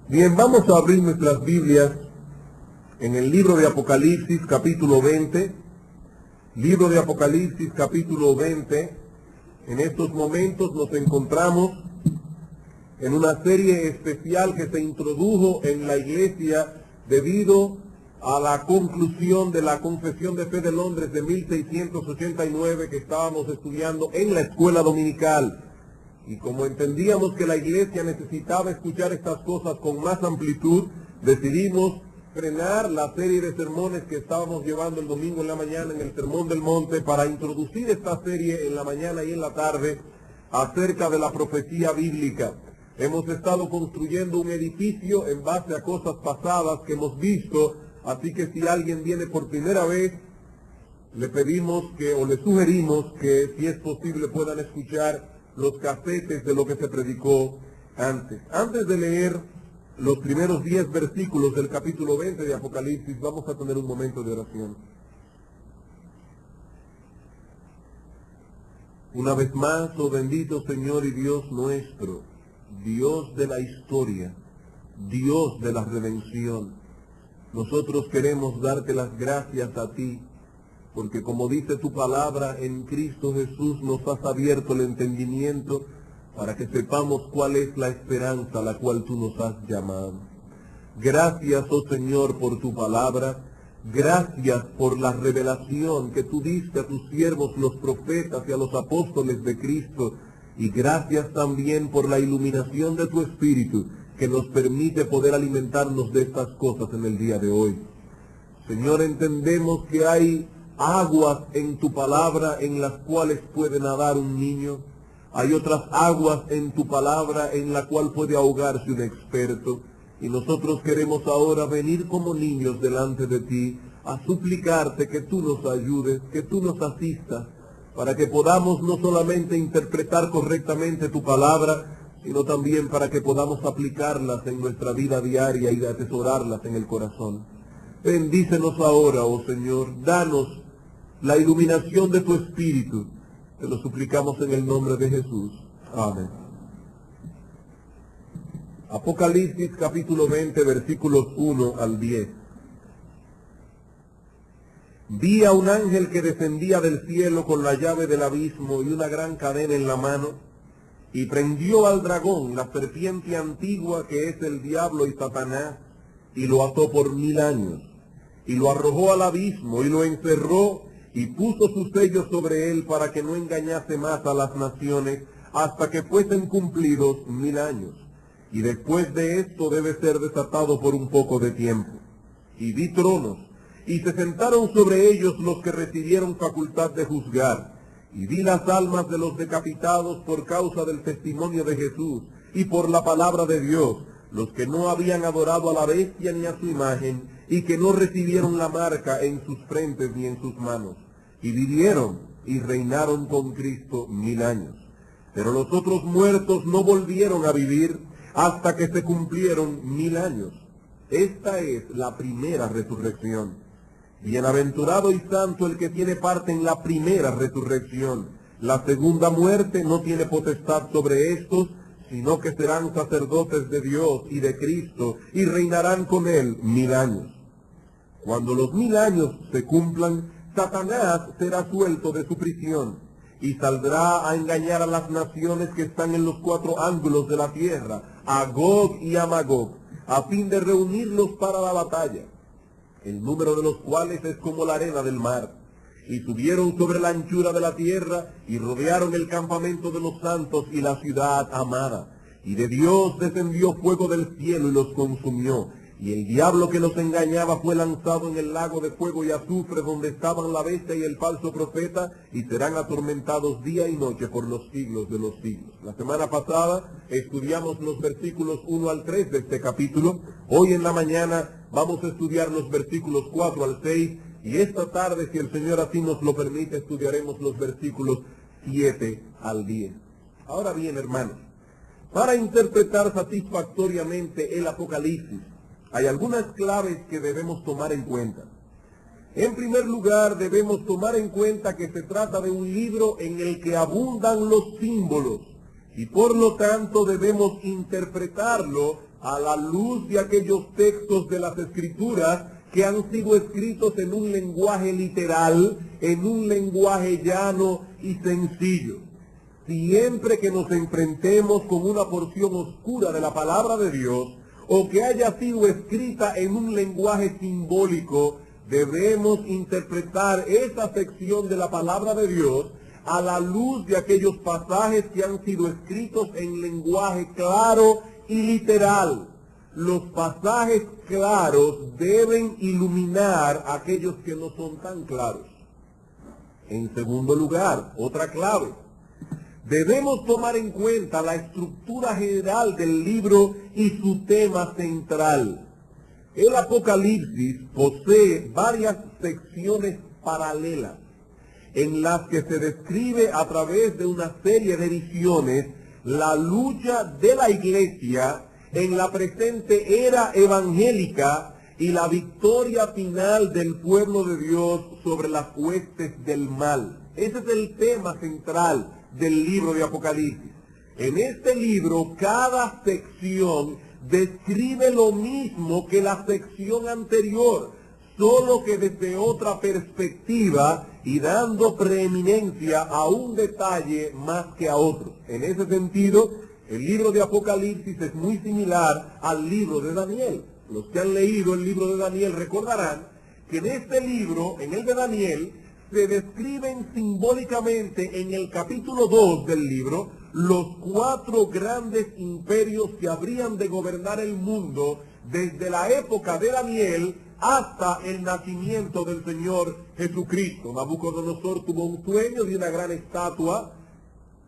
Bien, vamos a abrir nuestras Biblias en el libro de Apocalipsis, capítulo 20. Libro de Apocalipsis, capítulo 20. En estos momentos nos encontramos en una serie especial que se introdujo en la iglesia debido a la conclusión de la Confesión de Fe de Londres de 1689 que estábamos estudiando en la escuela dominical. Y como entendíamos que la iglesia necesitaba escuchar estas cosas con más amplitud, decidimos frenar la serie de sermones que estábamos llevando el domingo en la mañana en el Sermón del Monte para introducir esta serie en la mañana y en la tarde acerca de la profecía bíblica. Hemos estado construyendo un edificio en base a cosas pasadas que hemos visto, así que si alguien viene por primera vez, le pedimos o le sugerimos que si es posible puedan escuchar los casetes de lo que se predicó antes. Antes de leer los primeros 10 versículos del capítulo 20 de Apocalipsis, vamos a tener un momento de oración. Una vez más, oh bendito Señor y Dios nuestro, Dios de la historia, Dios de la redención, nosotros queremos darte las gracias a ti, porque como dice tu palabra, en Cristo Jesús nos has abierto el entendimiento para que sepamos cuál es la esperanza a la cual tú nos has llamado. Gracias, oh Señor, por tu palabra. Gracias por la revelación que tú diste a tus siervos, los profetas y a los apóstoles de Cristo. Y gracias también por la iluminación de tu Espíritu que nos permite poder alimentarnos de estas cosas en el día de hoy. Señor, entendemos que hay aguas en tu palabra en las cuales puede nadar un niño. Hay otras aguas en tu palabra en la cual puede ahogarse un experto. Y nosotros queremos ahora venir como niños delante de ti a suplicarte que tú nos ayudes, que tú nos asistas, para que podamos no solamente interpretar correctamente tu palabra, sino también para que podamos aplicarlas en nuestra vida diaria y atesorarlas en el corazón. Bendícenos ahora, oh Señor, danos la iluminación de tu Espíritu. Te lo suplicamos en el nombre de Jesús. Amén. Apocalipsis capítulo 20, versículos 1 al 10. Vi a un ángel que descendía del cielo con la llave del abismo y una gran cadena en la mano, y prendió al dragón, la serpiente antigua que es el diablo y Satanás, y lo ató por 1000 años, y lo arrojó al abismo y lo encerró, y puso sus sellos sobre él para que no engañase más a las naciones hasta que fuesen cumplidos 1000 años. Y después de esto debe ser desatado por un poco de tiempo. Y vi tronos, y se sentaron sobre ellos los que recibieron facultad de juzgar. Y vi las almas de los decapitados por causa del testimonio de Jesús y por la palabra de Dios, los que no habían adorado a la bestia ni a su imagen, y que no recibieron la marca en sus frentes ni en sus manos. Y vivieron y reinaron con Cristo 1000 años. Pero los otros muertos no volvieron a vivir hasta que se cumplieron 1000 años. Esta es la primera resurrección. Bienaventurado y santo el que tiene parte en la primera resurrección. La segunda muerte no tiene potestad sobre estos, sino que serán sacerdotes de Dios y de Cristo, y reinarán con él 1000 años. Cuando los 1000 años se cumplan, Satanás será suelto de su prisión, y saldrá a engañar a las naciones que están en los 4 ángulos de la tierra, a Gog y a Magog, a fin de reunirlos para la batalla, el número de los cuales es como la arena del mar. Y subieron sobre la anchura de la tierra, y rodearon el campamento de los santos y la ciudad amada. Y de Dios descendió fuego del cielo y los consumió. Y el diablo que los engañaba fue lanzado en el lago de fuego y azufre, donde estaban la bestia y el falso profeta, y serán atormentados día y noche por los siglos de los siglos. La semana pasada estudiamos los versículos 1 al 3 de este capítulo. Hoy en la mañana vamos a estudiar los versículos 4 al 6, y esta tarde, si el Señor así nos lo permite, estudiaremos los versículos 7 al 10. Ahora bien, hermanos, para interpretar satisfactoriamente el Apocalipsis, hay algunas claves que debemos tomar en cuenta. En primer lugar, debemos tomar en cuenta que se trata de un libro en el que abundan los símbolos, y por lo tanto debemos interpretarlo a la luz de aquellos textos de las Escrituras que han sido escritos en un lenguaje literal, en un lenguaje llano y sencillo. Siempre que nos enfrentemos con una porción oscura de la palabra de Dios, o que haya sido escrita en un lenguaje simbólico, debemos interpretar esa sección de la palabra de Dios a la luz de aquellos pasajes que han sido escritos en lenguaje claro y literal. Los pasajes claros deben iluminar a aquellos que no son tan claros. En segundo lugar, otra clave. Debemos tomar en cuenta la estructura general del libro y su tema central. El Apocalipsis posee varias secciones paralelas en las que se describe a través de una serie de visiones la lucha de la iglesia en la presente era evangélica y la victoria final del pueblo de Dios sobre las huestes del mal. Ese es el tema central del libro de Apocalipsis. En este libro, cada sección describe lo mismo que la sección anterior, solo que desde otra perspectiva y dando preeminencia a un detalle más que a otro. En ese sentido, el libro de Apocalipsis es muy similar al libro de Daniel. Los que han leído el libro de Daniel recordarán que en este libro, en el de Daniel, se describen simbólicamente en el capítulo 2 del libro los 4 grandes imperios que habrían de gobernar el mundo desde la época de Daniel hasta el nacimiento del Señor Jesucristo. Nabucodonosor tuvo un sueño de una gran estatua.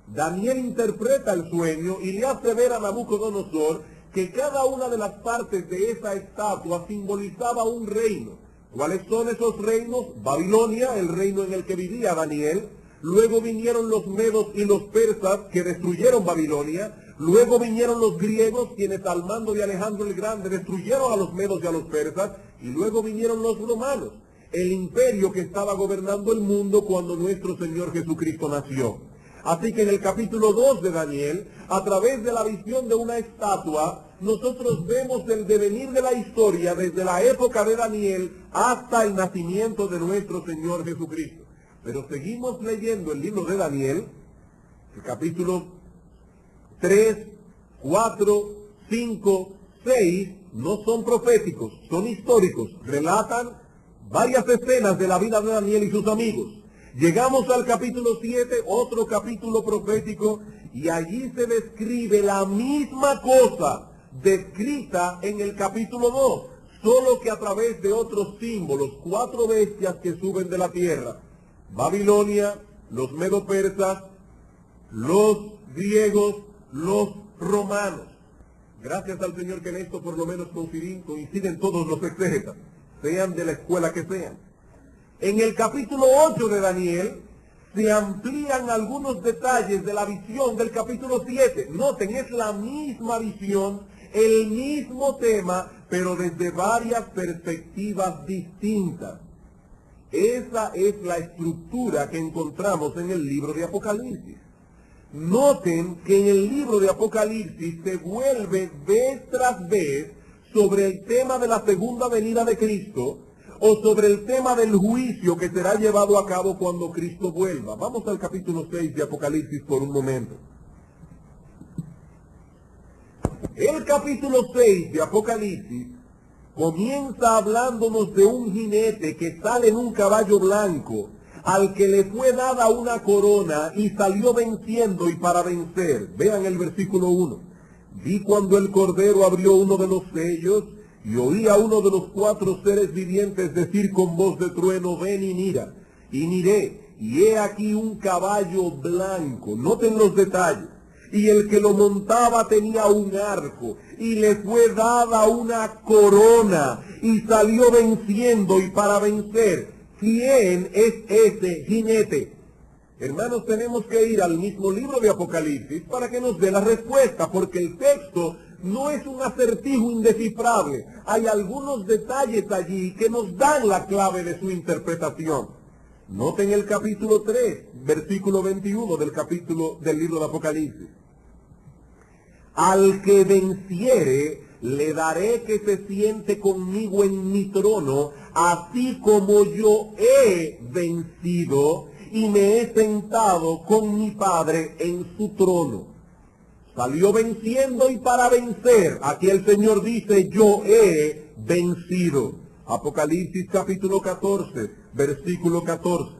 Daniel interpreta el sueño y le hace ver a Nabucodonosor que cada una de las partes de esa estatua simbolizaba un reino. ¿Cuáles son esos reinos? Babilonia, el reino en el que vivía Daniel. Luego vinieron los medos y los persas que destruyeron Babilonia. Luego vinieron los griegos, quienes al mando de Alejandro el Grande destruyeron a los medos y a los persas. Y luego vinieron los romanos, el imperio que estaba gobernando el mundo cuando nuestro Señor Jesucristo nació. Así que en el capítulo 2 de Daniel, a través de la visión de una estatua, nosotros vemos el devenir de la historia desde la época de Daniel hasta el nacimiento de nuestro Señor Jesucristo. Pero seguimos leyendo el libro de Daniel, el capítulo 3, 4, 5, 6, no son proféticos, son históricos, relatan varias escenas de la vida de Daniel y sus amigos. Llegamos al capítulo 7, otro capítulo profético, y allí se describe la misma cosa descrita en el capítulo 2, solo que a través de otros símbolos, 4 bestias que suben de la tierra: Babilonia, los medo-persas, los griegos, los romanos. Gracias al Señor que en esto por lo menos coinciden todos los exégetas, sean de la escuela que sean. En el capítulo 8 de Daniel se amplían algunos detalles de la visión del capítulo 7. Noten, es la misma visión, el mismo tema, pero desde varias perspectivas distintas. Esa es la estructura que encontramos en el libro de Apocalipsis. Noten que en el libro de Apocalipsis se vuelve vez tras vez sobre el tema de la segunda venida de Cristo, o sobre el tema del juicio que será llevado a cabo cuando Cristo vuelva. Vamos al capítulo 6 de Apocalipsis por un momento. El capítulo 6 de Apocalipsis comienza hablándonos de un jinete que sale en un caballo blanco, al que le fue dada una corona y salió venciendo y para vencer. Vean el versículo 1. Vi cuando el Cordero abrió uno de los sellos, y oí a uno de los 4 seres vivientes decir con voz de trueno: ven y mira. Y miré, y he aquí un caballo blanco. Noten los detalles. Y el que lo montaba tenía un arco, y le fue dada una corona, y salió venciendo y para vencer. ¿Quién es ese jinete? Hermanos, tenemos que ir al mismo libro de Apocalipsis para que nos dé la respuesta, porque el texto no es un acertijo indescifrable. Hay algunos detalles allí que nos dan la clave de su interpretación. Noten el capítulo 3, versículo 21 del libro de Apocalipsis. Al que venciere le daré que se siente conmigo en mi trono, así como yo he vencido y me he sentado con mi Padre en su trono. Salió venciendo y para vencer. Aquí el Señor dice, yo he vencido. Apocalipsis capítulo 14, versículo 14.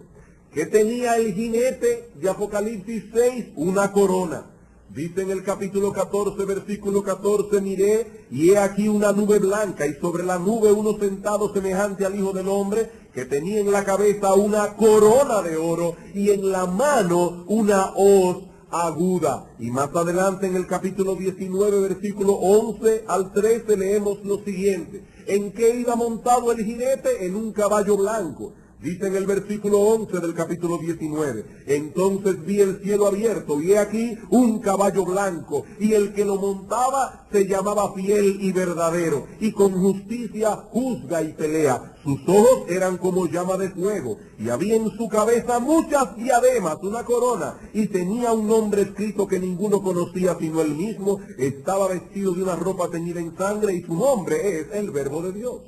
¿Qué tenía el jinete de Apocalipsis 6? Una corona. Dice en el capítulo 14, versículo 14, miré, y he aquí una nube blanca, y sobre la nube uno sentado semejante al Hijo del Hombre, que tenía en la cabeza una corona de oro, y en la mano una hoz aguda. Y más adelante en el capítulo 19, versículo 11 al 13, leemos lo siguiente. ¿En qué iba montado el jinete? En un caballo blanco. Dice en el versículo 11 del capítulo 19, entonces vi el cielo abierto, y he aquí un caballo blanco, y el que lo montaba se llamaba Fiel y Verdadero, y con justicia juzga y pelea. Sus ojos eran como llama de fuego, y había en su cabeza muchas diademas, una corona, y tenía un nombre escrito que ninguno conocía sino él mismo. Estaba vestido de una ropa teñida en sangre, y su nombre es el Verbo de Dios.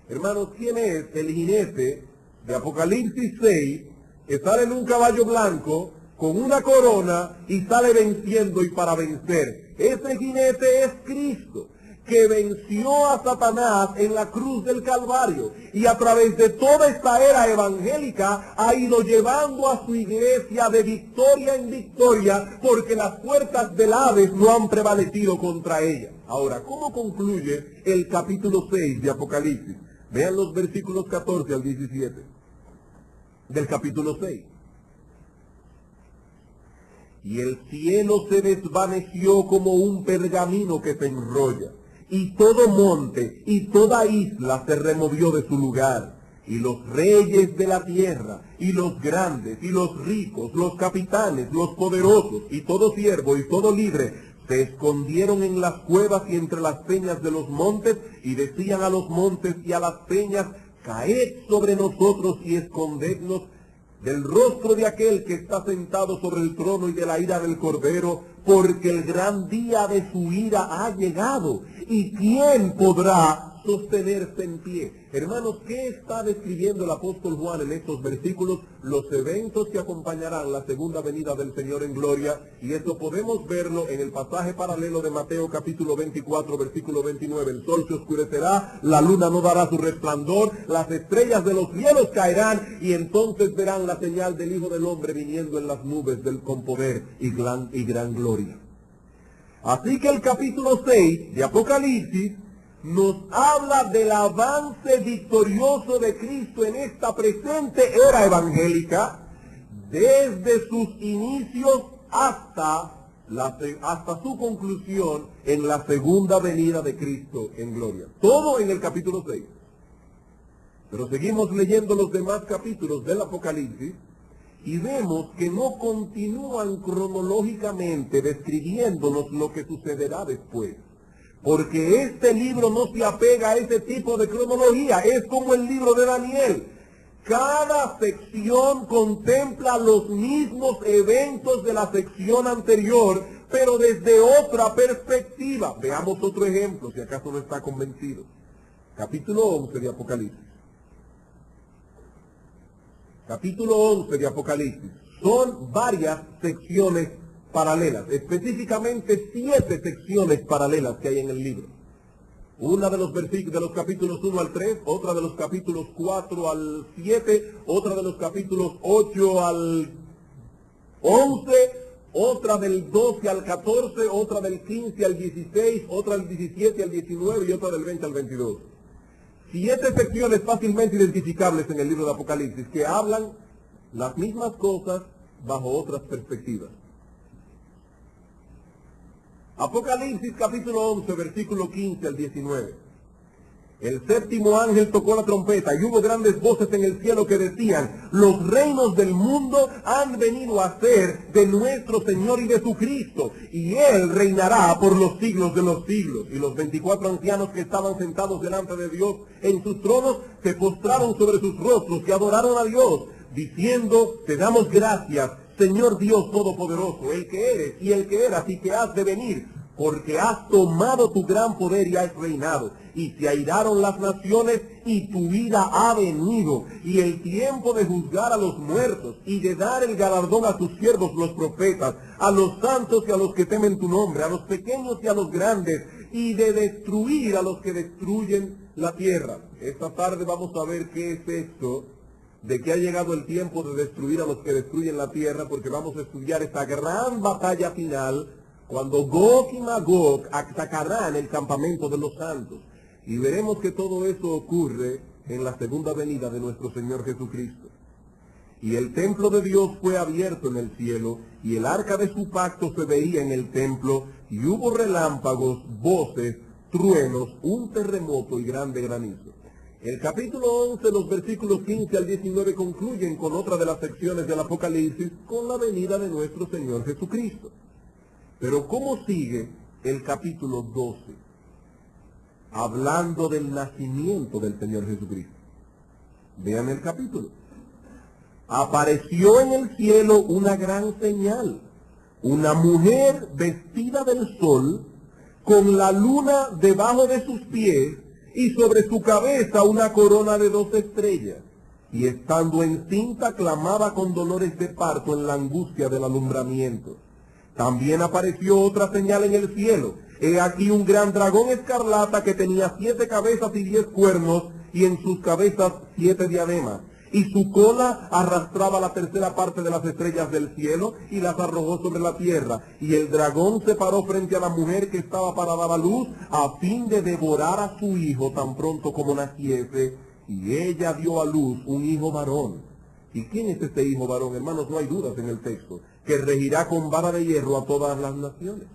Hermanos, ¿quién es el jinete de Apocalipsis 6 que sale en un caballo blanco con una corona y sale venciendo y para vencer? Ese jinete es Cristo, que venció a Satanás en la cruz del Calvario y a través de toda esta era evangélica ha ido llevando a su iglesia de victoria en victoria, porque las puertas del Hades no han prevalecido contra ella. Ahora, ¿cómo concluye el capítulo 6 de Apocalipsis? Vean los versículos 14 al 17 del capítulo 6. Y el cielo se desvaneció como un pergamino que se enrolla, y todo monte y toda isla se removió de su lugar, y los reyes de la tierra, y los grandes, y los ricos, los capitanes, los poderosos, y todo siervo y todo libre, se escondieron en las cuevas y entre las peñas de los montes, y decían a los montes y a las peñas, caed sobre nosotros y escondednos del rostro de aquel que está sentado sobre el trono y de la ira del Cordero, porque el gran día de su ira ha llegado, y ¿quién podrá sostenerse en pie? Hermanos, ¿qué está describiendo el apóstol Juan en estos versículos? Los eventos que acompañarán la segunda venida del Señor en gloria, y esto podemos verlo en el pasaje paralelo de Mateo capítulo 24, versículo 29. El sol se oscurecerá, la luna no dará su resplandor, las estrellas de los cielos caerán, y entonces verán la señal del Hijo del Hombre viniendo en las nubes con poder y gran gloria. Así que el capítulo 6 de Apocalipsis nos habla del avance victorioso de Cristo en esta presente era evangélica, desde sus inicios hasta su conclusión en la segunda venida de Cristo en gloria. Todo en el capítulo 6. Pero seguimos leyendo los demás capítulos del Apocalipsis y vemos que no continúan cronológicamente describiéndonos lo que sucederá después. Porque este libro no se apega a ese tipo de cronología, es como el libro de Daniel. Cada sección contempla los mismos eventos de la sección anterior, pero desde otra perspectiva. Veamos otro ejemplo, si acaso no está convencido. Capítulo 11 de Apocalipsis. Capítulo 11 de Apocalipsis. Son varias secciones paralelas, específicamente 7 secciones paralelas que hay en el libro. Una de los versículos de los capítulos 1 al 3, otra de los capítulos 4 al 7, otra de los capítulos 8 al 11, otra del 12 al 14, otra del 15 al 16, otra del 17 al 19 y otra del 20 al 22. 7 secciones fácilmente identificables en el libro de Apocalipsis que hablan las mismas cosas bajo otras perspectivas. Apocalipsis capítulo 11, versículo 15 al 19. El séptimo ángel tocó la trompeta y hubo grandes voces en el cielo que decían, los reinos del mundo han venido a ser de nuestro Señor y de su Cristo, y Él reinará por los siglos de los siglos. Y los 24 ancianos que estaban sentados delante de Dios en sus tronos se postraron sobre sus rostros y adoraron a Dios, diciendo, te damos gracias, Señor Dios Todopoderoso, el que eres y el que eras y que has de venir, porque has tomado tu gran poder y has reinado, y se airaron las naciones, y tu ira ha venido, y el tiempo de juzgar a los muertos, y de dar el galardón a tus siervos los profetas, a los santos y a los que temen tu nombre, a los pequeños y a los grandes, y de destruir a los que destruyen la tierra. Esta tarde vamos a ver qué es esto, de que ha llegado el tiempo de destruir a los que destruyen la tierra, porque vamos a estudiar esta gran batalla final, cuando Gog y Magog atacarán el campamento de los santos. Y veremos que todo eso ocurre en la segunda venida de nuestro Señor Jesucristo. Y el templo de Dios fue abierto en el cielo, y el arca de su pacto se veía en el templo, y hubo relámpagos, voces, truenos, un terremoto y grande granizo. El capítulo 11, los versículos 15 al 19 concluyen con otra de las secciones del Apocalipsis, con la venida de nuestro Señor Jesucristo. Pero ¿cómo sigue el capítulo 12? Hablando del nacimiento del Señor Jesucristo. Vean el capítulo. Apareció en el cielo una gran señal, una mujer vestida del sol, con la luna debajo de sus pies, y sobre su cabeza una corona de 2 estrellas. Y estando encinta clamaba con dolores de parto en la angustia del alumbramiento. También apareció otra señal en el cielo. He aquí un gran dragón escarlata que tenía 7 cabezas y 10 cuernos, y en sus cabezas 7 diademas. Y su cola arrastraba la tercera parte de las estrellas del cielo y las arrojó sobre la tierra. Y el dragón se paró frente a la mujer que estaba para dar a luz, a fin de devorar a su hijo tan pronto como naciese. Y ella dio a luz un hijo varón. ¿Y quién es este hijo varón, hermanos? No hay dudas en el texto. Que regirá con vara de hierro a todas las naciones.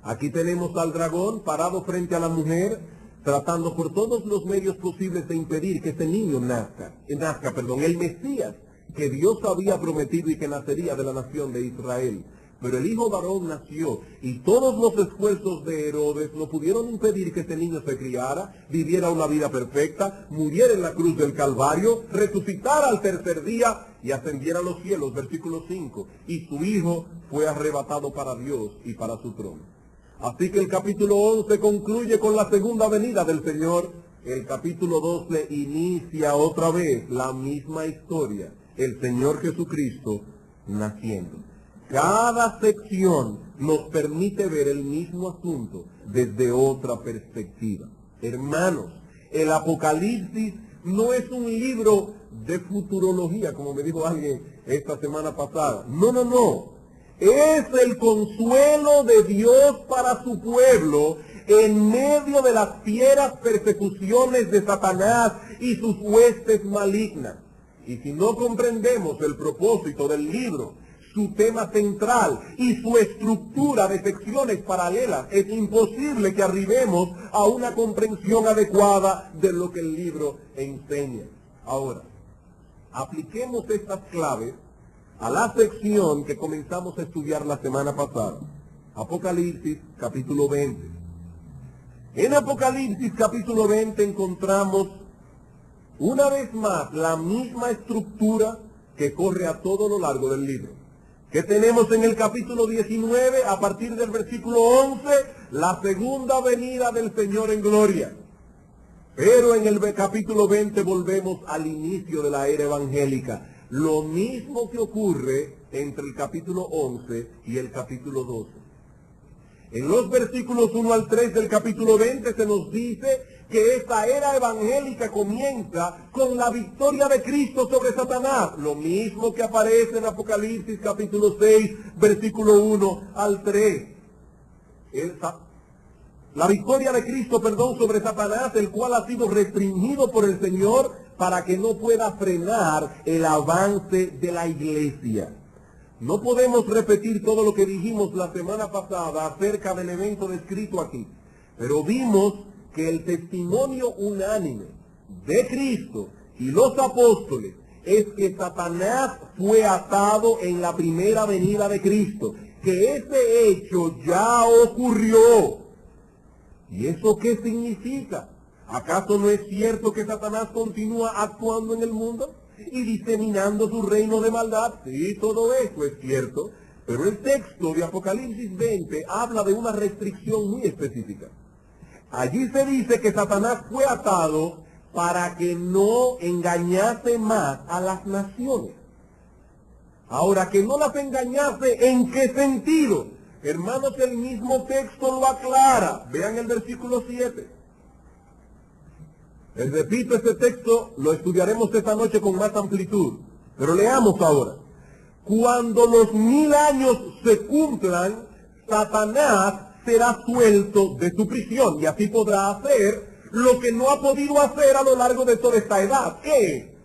Aquí tenemos al dragón parado frente a la mujer, tratando por todos los medios posibles de impedir que ese niño nazca, el Mesías que Dios había prometido y que nacería de la nación de Israel. Pero el hijo varón nació, y todos los esfuerzos de Herodes no pudieron impedir que ese niño se criara, viviera una vida perfecta, muriera en la cruz del Calvario, resucitara al tercer día y ascendiera a los cielos, versículo 5. Y su hijo fue arrebatado para Dios y para su trono. Así que el capítulo 11 concluye con la segunda venida del Señor. El capítulo 12 inicia otra vez la misma historia. El Señor Jesucristo naciendo. Cada sección nos permite ver el mismo asunto desde otra perspectiva. Hermanos, el Apocalipsis no es un libro de futurología, como me dijo alguien esta semana pasada. No. Es el consuelo de Dios para su pueblo en medio de las fieras persecuciones de Satanás y sus huestes malignas. Y si no comprendemos el propósito del libro, su tema central y su estructura de secciones paralelas, es imposible que arribemos a una comprensión adecuada de lo que el libro enseña. Ahora, apliquemos estas claves a la sección que comenzamos a estudiar la semana pasada. Apocalipsis capítulo 20. En Apocalipsis capítulo 20 encontramos una vez más la misma estructura que corre a todo lo largo del libro. Que tenemos en el capítulo 19, a partir del versículo 11, la segunda venida del Señor en gloria. Pero en el capítulo 20 volvemos al inicio de la era evangélica. Lo mismo que ocurre entre el capítulo 11 y el capítulo 12. En los versículos 1 al 3 del capítulo 20 se nos dice que esta era evangélica comienza con la victoria de Cristo sobre Satanás. Lo mismo que aparece en Apocalipsis capítulo 6, versículo 1 al 3. La victoria de Cristo, sobre Satanás, el cual ha sido restringido por el Señor para que no pueda frenar el avance de la iglesia. No podemos repetir todo lo que dijimos la semana pasada acerca del evento descrito aquí, pero vimos que el testimonio unánime de Cristo y los apóstoles es que Satanás fue atado en la primera venida de Cristo, que ese hecho ya ocurrió. ¿Y eso qué significa? ¿Acaso no es cierto que Satanás continúa actuando en el mundo y diseminando su reino de maldad? Sí, todo eso es cierto, Pero el texto de Apocalipsis 20 habla de una restricción muy específica. Allí se dice que Satanás fue atado para que no engañase más a las naciones. Ahora, que no las engañase, ¿en qué sentido? Hermanos, el mismo texto lo aclara. Vean el versículo 7. Les repito, este texto lo estudiaremos esta noche con más amplitud. Pero leamos ahora. Cuando los 1000 años se cumplan, Satanás será suelto de su prisión y así podrá hacer lo que no ha podido hacer a lo largo de toda esta edad. ¿Qué?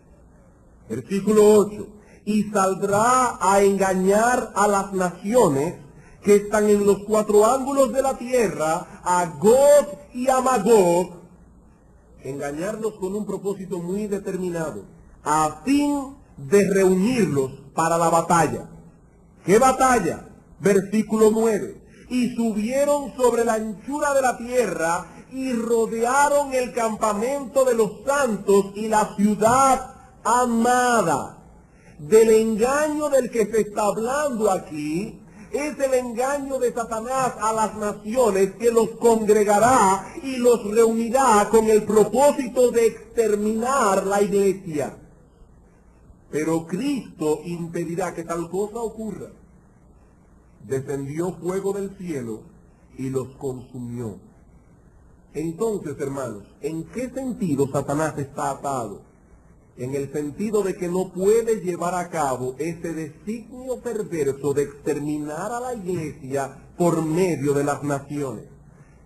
Versículo 8. Y saldrá a engañar a las naciones que están en los 4 ángulos de la tierra, a Gog y a Magog, engañarlos con un propósito muy determinado, a fin de reunirlos para la batalla. ¿Qué batalla? Versículo 9. Y subieron sobre la anchura de la tierra y rodearon el campamento de los santos y la ciudad amada. Del engaño del que se está hablando aquí es el engaño de Satanás a las naciones, que los congregará y los reunirá con el propósito de exterminar la iglesia. Pero Cristo impedirá que tal cosa ocurra. Descendió fuego del cielo y los consumió. Entonces, hermanos, ¿en qué sentido Satanás está atado? En el sentido de que no puede llevar a cabo ese designio perverso de exterminar a la iglesia por medio de las naciones.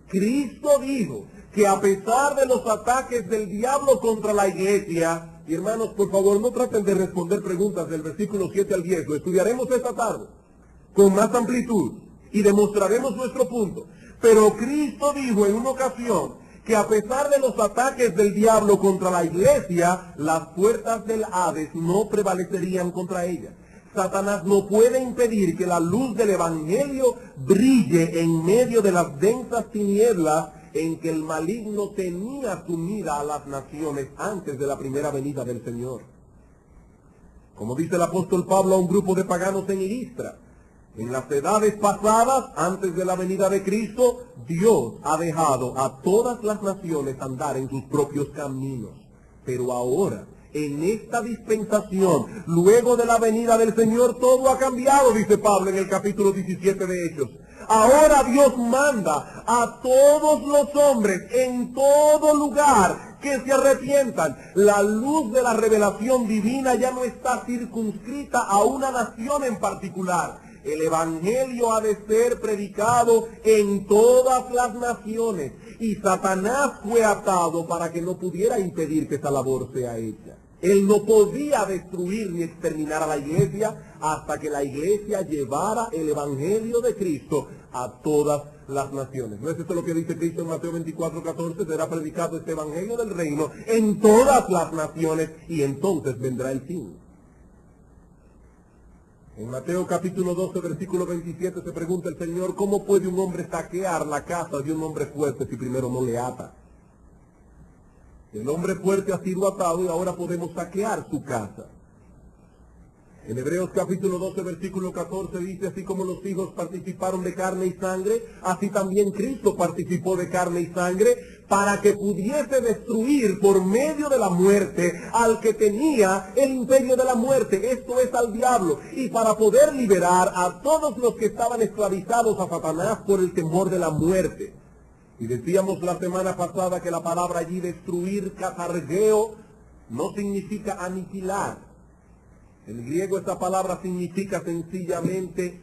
Cristo dijo que a pesar de los ataques del diablo contra la iglesia, y hermanos, por favor, no traten de responder preguntas del versículo 7 al 10, lo estudiaremos esta tarde con más amplitud y demostraremos nuestro punto. Pero Cristo dijo en una ocasión que a pesar de los ataques del diablo contra la iglesia, las puertas del Hades no prevalecerían contra ella. Satanás no puede impedir que la luz del Evangelio brille en medio de las densas tinieblas en que el maligno tenía sumida a las naciones antes de la primera venida del Señor. Como dice el apóstol Pablo a un grupo de paganos en Listra, en las edades pasadas, antes de la venida de Cristo, Dios ha dejado a todas las naciones andar en sus propios caminos. Pero ahora, en esta dispensación, luego de la venida del Señor, todo ha cambiado, dice Pablo en el capítulo 17 de Hechos. Ahora Dios manda a todos los hombres en todo lugar que se arrepientan. La luz de la revelación divina ya no está circunscrita a una nación en particular. El Evangelio ha de ser predicado en todas las naciones. Y Satanás fue atado para que no pudiera impedir que esa labor sea hecha. Él no podía destruir ni exterminar a la iglesia hasta que la iglesia llevara el Evangelio de Cristo a todas las naciones. ¿No es esto lo que dice Cristo en Mateo 24:14? Será predicado este Evangelio del reino en todas las naciones y entonces vendrá el fin. En Mateo capítulo 12, versículo 27 se pregunta el Señor, ¿cómo puede un hombre saquear la casa de un hombre fuerte si primero no le ata? El hombre fuerte ha sido atado y ahora podemos saquear su casa. En Hebreos capítulo 12, versículo 14 dice, así como los hijos participaron de carne y sangre, así también Cristo participó de carne y sangre para que pudiese destruir por medio de la muerte al que tenía el imperio de la muerte, esto es al diablo, y para poder liberar a todos los que estaban esclavizados a Satanás por el temor de la muerte. Y decíamos la semana pasada que la palabra allí destruir, katargeo, no significa aniquilar. En griego esta palabra significa sencillamente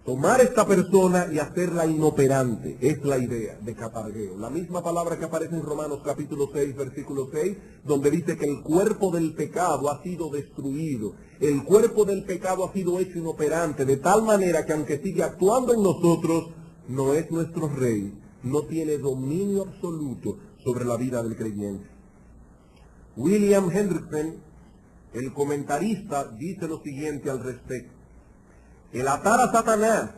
tomar esta persona y hacerla inoperante. Es la idea de katargeo. La misma palabra que aparece en Romanos capítulo 6, versículo 6, donde dice que el cuerpo del pecado ha sido destruido. El cuerpo del pecado ha sido hecho inoperante, de tal manera que aunque sigue actuando en nosotros, no es nuestro rey, no tiene dominio absoluto sobre la vida del creyente. William Hendrickson, el comentarista, dice lo siguiente al respecto. El atar a Satanás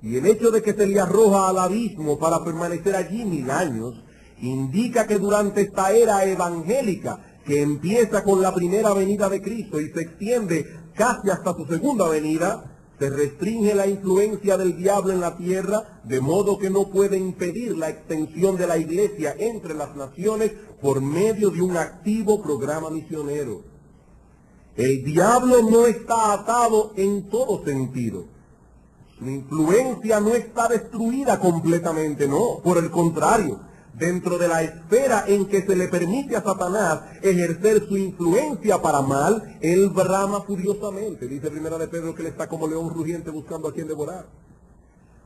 y el hecho de que se le arroja al abismo para permanecer allí 1000 años, indica que durante esta era evangélica, que empieza con la primera venida de Cristo y se extiende casi hasta su segunda venida, se restringe la influencia del diablo en la tierra, de modo que no puede impedir la extensión de la iglesia entre las naciones por medio de un activo programa misionero. El diablo no está atado en todo sentido. Su influencia no está destruida completamente, no, por el contrario. Dentro de la esfera en que se le permite a Satanás ejercer su influencia para mal, él brama furiosamente. Dice Primera de Pedro que él está como león rugiente buscando a quien devorar.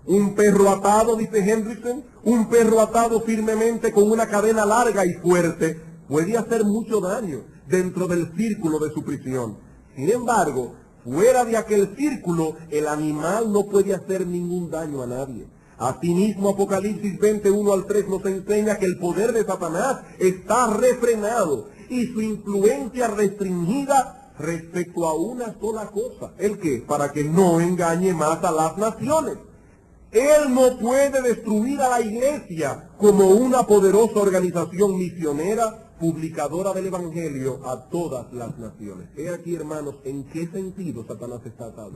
Un perro atado, dice Hendrickson, un perro atado firmemente con una cadena larga y fuerte puede hacer mucho daño dentro del círculo de su prisión. Sin embargo, fuera de aquel círculo, el animal no puede hacer ningún daño a nadie. Asimismo, Apocalipsis 21 al 3 nos enseña que el poder de Satanás está refrenado y su influencia restringida respecto a una sola cosa. ¿El qué? Para que no engañe más a las naciones. Él no puede destruir a la iglesia como una poderosa organización misionera, publicadora del Evangelio a todas las naciones. He aquí, hermanos, en qué sentido Satanás está atado.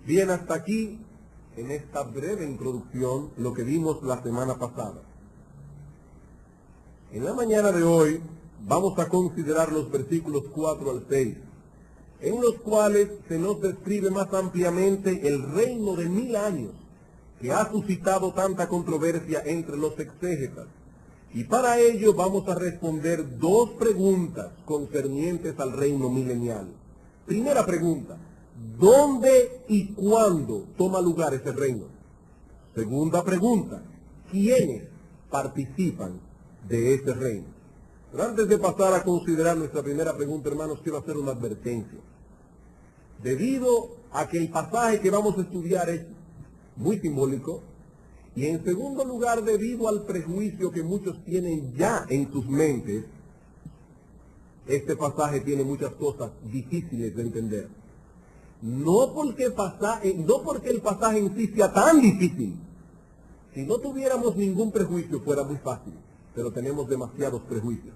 Bien, hasta aquí, en esta breve introducción, lo que vimos la semana pasada. En la mañana de hoy vamos a considerar los versículos 4 al 6, en los cuales se nos describe más ampliamente el reino de 1000 años, que ha suscitado tanta controversia entre los exégetas. Y para ello vamos a responder dos preguntas concernientes al reino milenial. Primera pregunta: ¿dónde y cuándo toma lugar ese reino? Segunda pregunta: ¿quiénes participan de ese reino? Pero antes de pasar a considerar nuestra primera pregunta, hermanos, quiero hacer una advertencia. Debido a que el pasaje que vamos a estudiar es muy simbólico, y en segundo lugar, debido al prejuicio que muchos tienen ya en sus mentes, este pasaje tiene muchas cosas difíciles de entender. No porque el pasaje en sí sea tan difícil. Si no tuviéramos ningún prejuicio fuera muy fácil, pero tenemos demasiados prejuicios.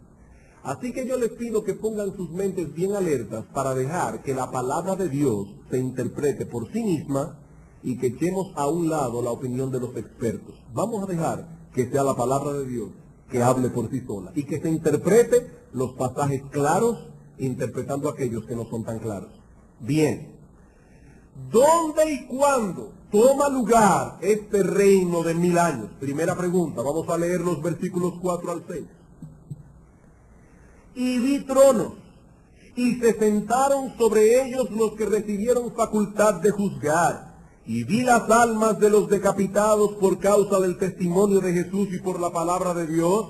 Así que yo les pido que pongan sus mentes bien alertas para dejar que la palabra de Dios se interprete por sí misma y que echemos a un lado la opinión de los expertos. Vamos a dejar que sea la palabra de Dios que hable por sí sola y que se interprete los pasajes claros interpretando aquellos que no son tan claros. Bien. ¿Dónde y cuándo toma lugar este reino de 1000 años? Primera pregunta, vamos a leer los versículos 4 al 6. Y vi tronos, y se sentaron sobre ellos los que recibieron facultad de juzgar, y vi las almas de los decapitados por causa del testimonio de Jesús y por la palabra de Dios,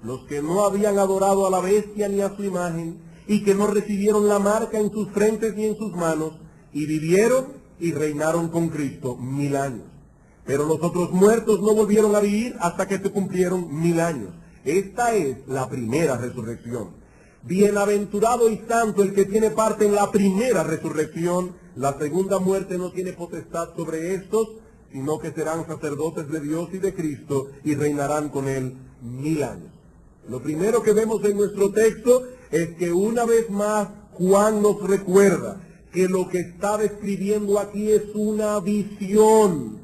los que no habían adorado a la bestia ni a su imagen, y que no recibieron la marca en sus frentes ni en sus manos, y vivieron y reinaron con Cristo 1000 años. Pero los otros muertos no volvieron a vivir hasta que se cumplieron 1000 años. Esta es la primera resurrección. Bienaventurado y santo el que tiene parte en la primera resurrección. La segunda muerte no tiene potestad sobre estos, sino que serán sacerdotes de Dios y de Cristo y reinarán con él 1000 años. Lo primero que vemos en nuestro texto es que una vez más Juan nos recuerda que lo que está describiendo aquí es una visión.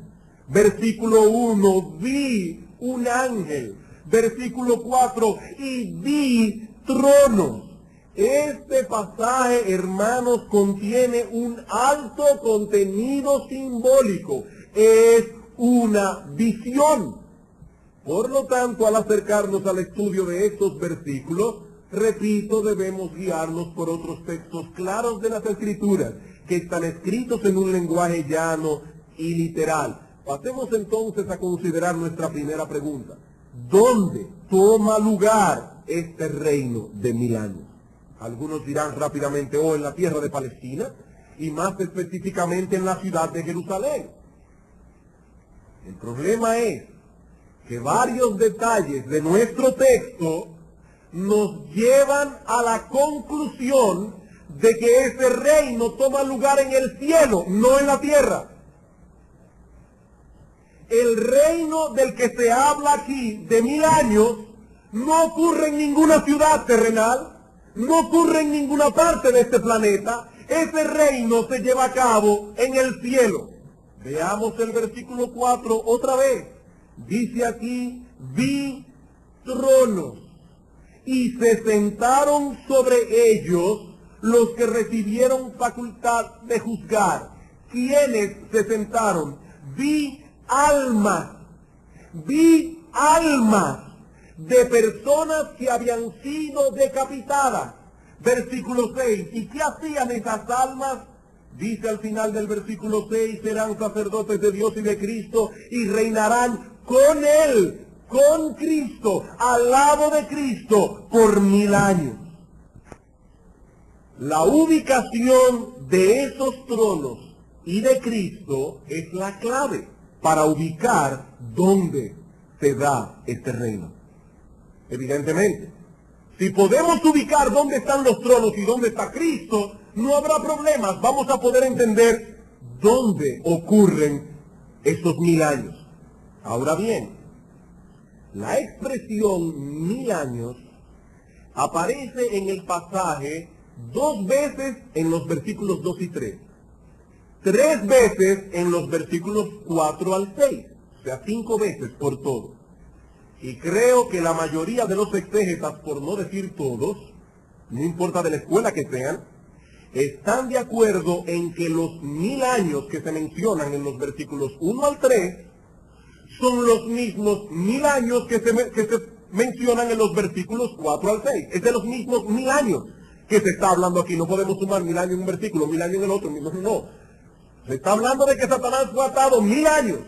Versículo 1, vi un ángel. Versículo 4, y vi tronos. Este pasaje, hermanos, contiene un alto contenido simbólico. Es una visión. Por lo tanto, al acercarnos al estudio de estos versículos, repito, debemos guiarnos por otros textos claros de las Escrituras, que están escritos en un lenguaje llano y literal. Pasemos entonces a considerar nuestra primera pregunta. ¿Dónde toma lugar este reino de 1000 años? Algunos dirán rápidamente, en la tierra de Palestina, y más específicamente en la ciudad de Jerusalén. El problema es que varios detalles de nuestro texto nos llevan a la conclusión de que ese reino toma lugar en el cielo, no en la tierra. El reino del que se habla aquí de 1000 años no ocurre en ninguna ciudad terrenal, no ocurre en ninguna parte de este planeta. Ese reino se lleva a cabo en el cielo. Veamos el versículo 4 otra vez. Dice aquí, vi tronos y se sentaron sobre ellos los que recibieron facultad de juzgar. ¿Quiénes se sentaron? Vi almas de personas que habían sido decapitadas. Versículo 6. ¿Y qué hacían esas almas? Dice al final del versículo 6, serán sacerdotes de Dios y de Cristo y reinarán con Él, con Cristo, al lado de Cristo, por 1000 años. La ubicación de esos tronos y de Cristo es la clave para ubicar dónde se da este reino. Evidentemente, si podemos ubicar dónde están los tronos y dónde está Cristo, no habrá problemas. Vamos a poder entender dónde ocurren estos 1000 años. Ahora bien, la expresión 1000 años aparece en el pasaje 2 veces en los versículos 2 y 3. 3 veces en los versículos 4 al 6. O sea, 5 veces por todo. Y creo que la mayoría de los exégetas, por no decir todos, no importa de la escuela que sean, están de acuerdo en que los 1000 años que se mencionan en los versículos 1 al 3 son los mismos 1000 años que se mencionan en los versículos 4 al 6. Es de los mismos 1000 años que se está hablando aquí. No podemos sumar 1000 años en un versículo, 1000 años en el otro. No. Se está hablando de que Satanás fue atado 1000 años.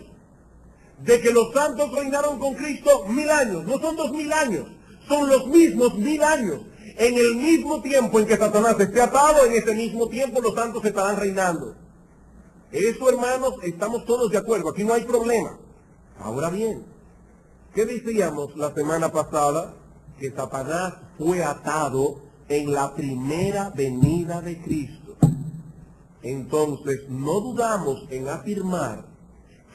De que los santos reinaron con Cristo 1000 años. No son 2000 años. Son los mismos 1000 años. En el mismo tiempo en que Satanás esté atado, en ese mismo tiempo los santos estarán reinando. Eso, hermanos, estamos todos de acuerdo. Aquí no hay problema. Ahora bien, ¿qué decíamos la semana pasada? Que Satanás fue atado en la primera venida de Cristo. Entonces, no dudamos en afirmar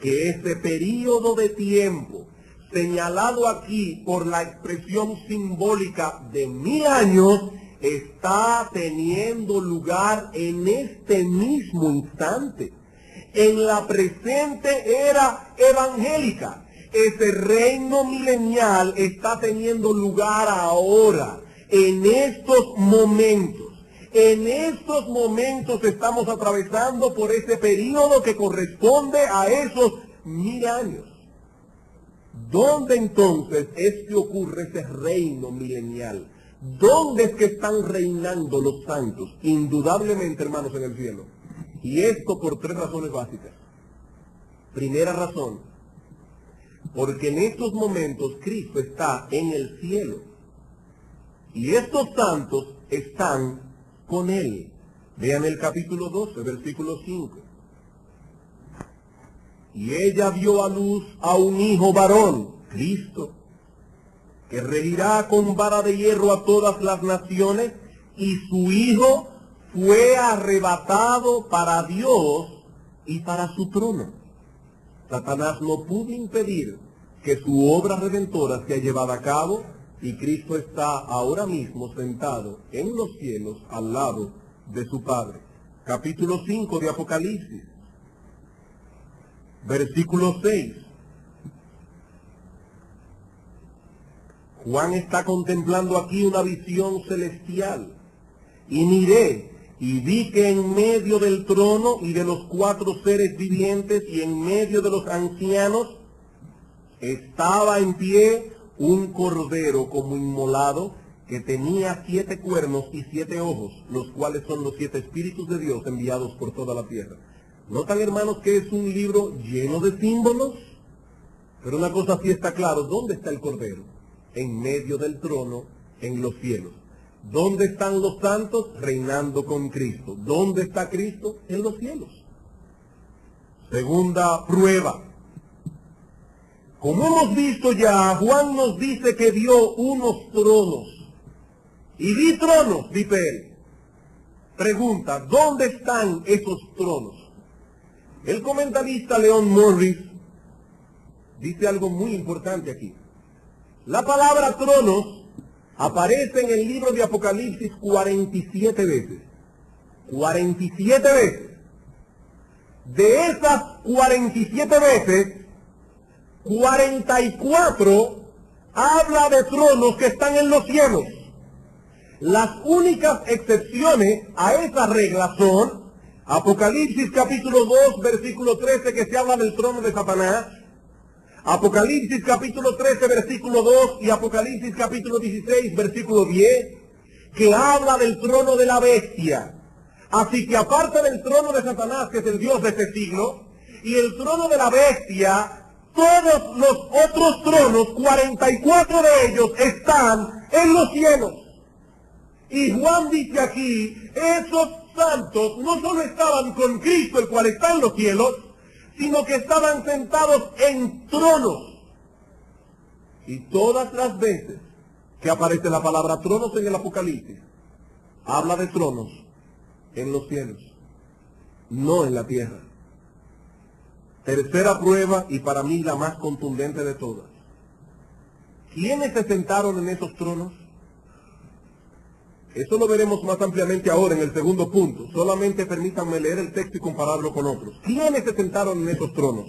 que ese período de tiempo señalado aquí por la expresión simbólica de 1000 años está teniendo lugar en este mismo instante, en la presente era evangélica. Ese reino milenial está teniendo lugar ahora, en estos momentos. En estos momentos estamos atravesando por ese período que corresponde a esos 1000 años. ¿Dónde entonces es que ocurre ese reino milenial? ¿Dónde es que están reinando los santos? Indudablemente, hermanos, en el cielo. Y esto por 3 razones básicas. Primera razón, porque en estos momentos Cristo está en el cielo. Y estos santos están con Él. Vean el capítulo 12, versículo 5. Y ella dio a luz a un hijo varón, Cristo, que regirá con vara de hierro a todas las naciones, y su hijo fue arrebatado para Dios y para su trono. Satanás no pudo impedir que su obra redentora sea llevada a cabo, y Cristo está ahora mismo sentado en los cielos al lado de su Padre. Capítulo 5 de Apocalipsis. Versículo 6. Juan está contemplando aquí una visión celestial. Y miré, y vi que en medio del trono y de los 4 seres vivientes y en medio de los ancianos estaba en pie un cordero como inmolado que tenía 7 cuernos y 7 ojos, los cuales son los 7 espíritus de Dios enviados por toda la tierra. ¿Notan, hermanos, que es un libro lleno de símbolos? Pero una cosa sí está claro, ¿dónde está el Cordero? En medio del trono, en los cielos. ¿Dónde están los santos? Reinando con Cristo. ¿Dónde está Cristo? En los cielos. Segunda prueba. Como hemos visto ya, Juan nos dice que vio unos tronos. Y vi tronos, dice él. Pregunta, ¿dónde están esos tronos? El comentarista Leon Morris dice algo muy importante aquí. La palabra tronos aparece en el libro de Apocalipsis 47 veces. 47 veces. De esas 47 veces, 44 habla de tronos que están en los cielos. Las únicas excepciones a esa regla son Apocalipsis capítulo 2, versículo 13, que se habla del trono de Satanás, Apocalipsis capítulo 13, versículo 2, y Apocalipsis capítulo 16, versículo 10, que habla del trono de la bestia. Así que aparte del trono de Satanás, que es el Dios de este siglo, y el trono de la bestia, todos los otros tronos, 44 de ellos, están en los cielos. Y Juan dice aquí, esos santos no solo estaban con Cristo, el cual está en los cielos, sino que estaban sentados en tronos. Y todas las veces que aparece la palabra tronos en el Apocalipsis, habla de tronos en los cielos, no en la tierra. Tercera prueba, y para mí la más contundente de todas. ¿Quiénes se sentaron en esos tronos? Eso lo veremos más ampliamente ahora en el segundo punto. Solamente permítanme leer el texto y compararlo con otros. ¿Quiénes se sentaron en esos tronos?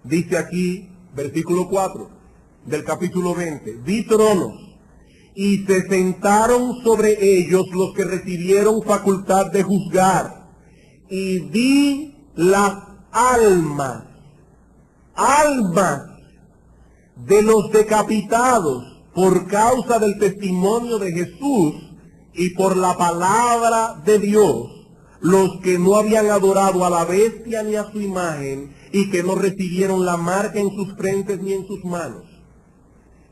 Dice aquí, versículo 4 del capítulo 20. Vi tronos, y se sentaron sobre ellos los que recibieron facultad de juzgar. Y vi las almas de los decapitados por causa del testimonio de Jesús y por la palabra de Dios, los que no habían adorado a la bestia ni a su imagen, y que no recibieron la marca en sus frentes ni en sus manos.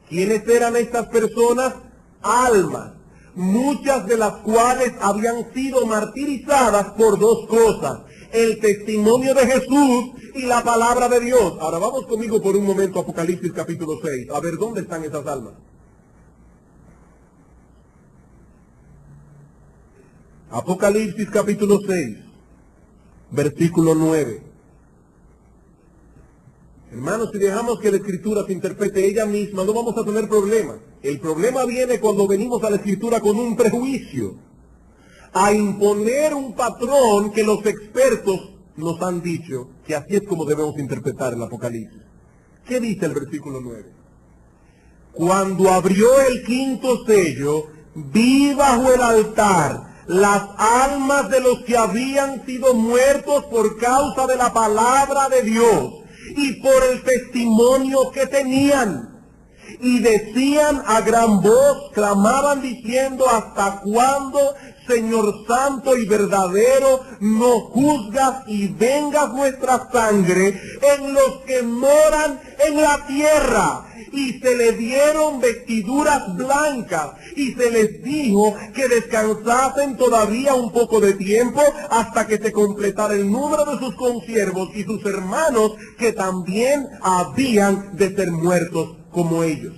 ¿Quiénes eran estas personas? Almas, muchas de las cuales habían sido martirizadas por dos cosas: el testimonio de Jesús y la palabra de Dios. Ahora vamos conmigo por un momento a Apocalipsis capítulo 6, a ver dónde están esas almas. Apocalipsis capítulo 6, versículo 9. Hermanos, si dejamos que la Escritura se interprete ella misma, no vamos a tener problemas. El problema viene cuando venimos a la Escritura con un prejuicio, a imponer un patrón que los expertos nos han dicho que así es como debemos interpretar el Apocalipsis. ¿Qué dice el versículo 9? Cuando abrió el quinto sello, vi bajo el altar las almas de los que habían sido muertos por causa de la palabra de Dios y por el testimonio que tenían. Y decían a gran voz, clamaban diciendo: ¿hasta cuándo, Señor santo y verdadero, no juzgas y vengas nuestra sangre en los que moran en la tierra? Y se les dieron vestiduras blancas, y se les dijo que descansasen todavía un poco de tiempo hasta que se completara el número de sus consiervos y sus hermanos, que también habían de ser muertos como ellos.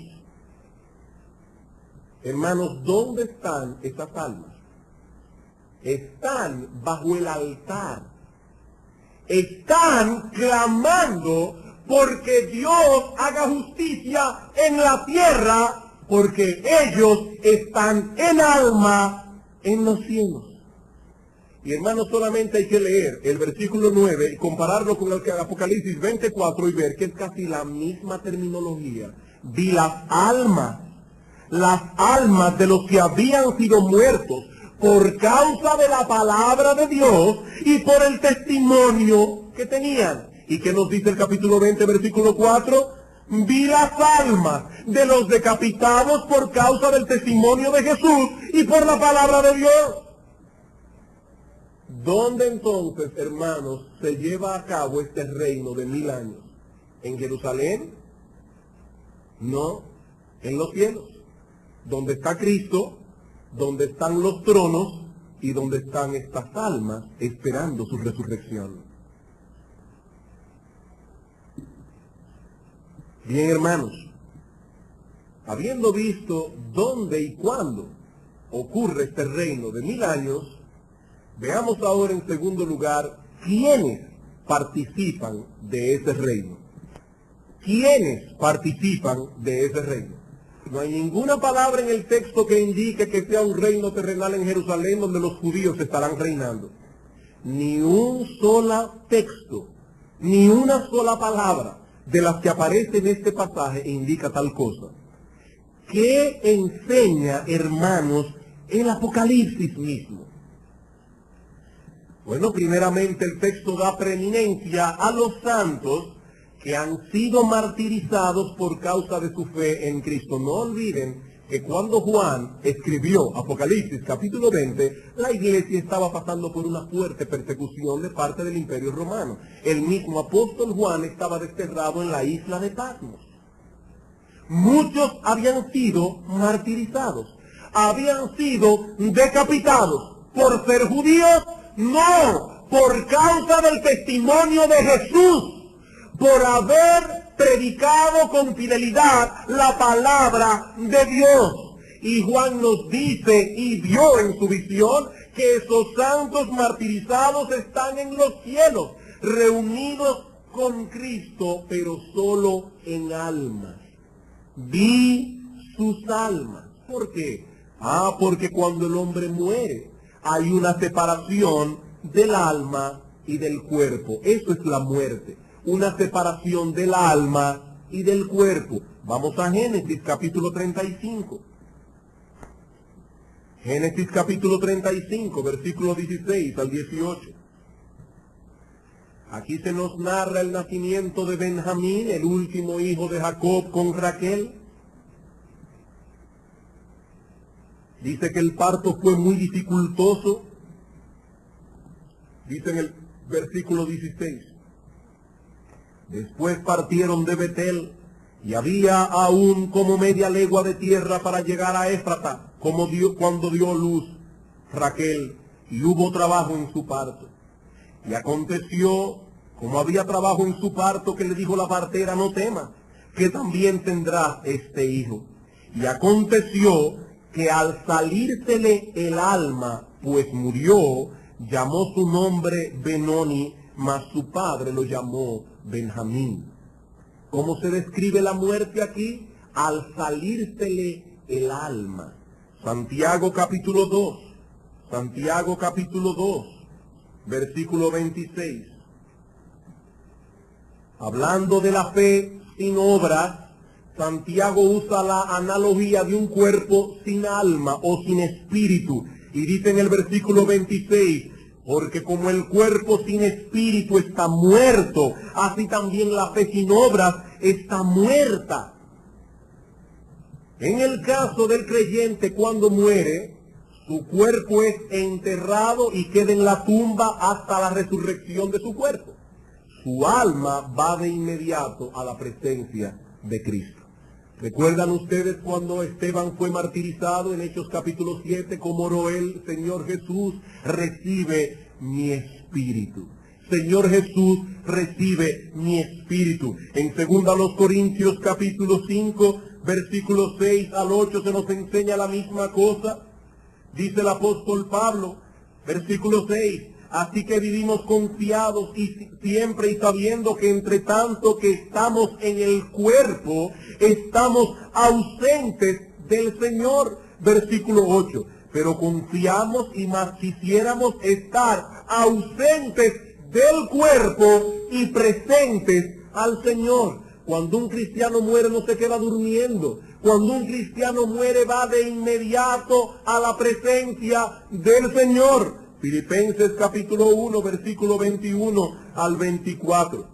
Hermanos, ¿dónde están esas almas? Están bajo el altar. Están clamando porque Dios haga justicia en la tierra, porque ellos están en alma en los cielos. Y hermanos, solamente hay que leer el versículo 9 y compararlo con el Apocalipsis 24 y ver que es casi la misma terminología. Vi las almas de los que habían sido muertos por causa de la palabra de Dios y por el testimonio que tenían. ¿Y qué nos dice el capítulo 20, versículo 4? Vi las almas de los decapitados por causa del testimonio de Jesús y por la palabra de Dios. ¿Dónde entonces, hermanos, se lleva a cabo este reino de 1000 años? ¿En Jerusalén? No, en los cielos, donde está Cristo, donde están los tronos y donde están estas almas esperando su resurrección. Bien, hermanos, habiendo visto dónde y cuándo ocurre este reino de 1000 años, veamos ahora en segundo lugar quiénes participan de ese reino. ¿Quiénes participan de ese reino? No hay ninguna palabra en el texto que indique que sea un reino terrenal en Jerusalén donde los judíos estarán reinando. Ni un solo texto, ni una sola palabra de las que aparece en este pasaje indica tal cosa. ¿Qué enseña, hermanos, el Apocalipsis mismo? Bueno, primeramente el texto da preeminencia a los santos que han sido martirizados por causa de su fe en Cristo. No olviden que cuando Juan escribió Apocalipsis capítulo 20, la iglesia estaba pasando por una fuerte persecución de parte del Imperio Romano. El mismo apóstol Juan estaba desterrado en la isla de Patmos. Muchos habían sido martirizados, habían sido decapitados por ser judíos, no, por causa del testimonio de Jesús, por haber predicado con fidelidad la palabra de Dios. Y Juan nos dice y vio en su visión que esos santos martirizados están en los cielos, reunidos con Cristo, pero solo en almas. Vi sus almas. ¿Por qué? Porque cuando el hombre muere hay una separación del alma y del cuerpo. Eso es la muerte. Una separación del alma y del cuerpo. Vamos a Génesis capítulo 35. Génesis capítulo 35, versículos 16 al 18. Aquí se nos narra el nacimiento de Benjamín, el último hijo de Jacob con Raquel. Dice que el parto fue muy dificultoso. Dice en el versículo 16. Después partieron de Betel, y había aún como media legua de tierra para llegar a Éfrata, cuando dio luz Raquel, y hubo trabajo en su parto. Y aconteció, como había trabajo en su parto, que le dijo la partera: no temas, que también tendrás este hijo. Y aconteció que al salírsele el alma, pues murió, llamó su nombre Benoni, mas su padre lo llamó Benjamín. ¿Cómo se describe la muerte aquí? Al salírsele el alma. Santiago capítulo 2. Santiago capítulo 2, versículo 26. Hablando de la fe sin obras, Santiago usa la analogía de un cuerpo sin alma o sin espíritu. Y dice en el versículo 26, porque como el cuerpo sin espíritu está muerto, así también la fe sin obras está muerta. En el caso del creyente, cuando muere, su cuerpo es enterrado y queda en la tumba hasta la resurrección de su cuerpo. Su alma va de inmediato a la presencia de Cristo. ¿Recuerdan ustedes cuando Esteban fue martirizado en Hechos capítulo 7? ¿Cómo oró él? Señor Jesús, recibe mi espíritu. Señor Jesús, recibe mi espíritu. En 2 Corintios capítulo 5, versículos 6 al 8 se nos enseña la misma cosa. Dice el apóstol Pablo, versículo 6, así que vivimos confiados y siempre y sabiendo que entre tanto que estamos en el cuerpo, estamos ausentes del Señor. Versículo 8, pero confiamos y más quisiéramos estar ausentes del cuerpo y presentes al Señor. Cuando un cristiano muere no se queda durmiendo. Cuando un cristiano muere va de inmediato a la presencia del Señor. Filipenses capítulo 1, versículo 21 al 24.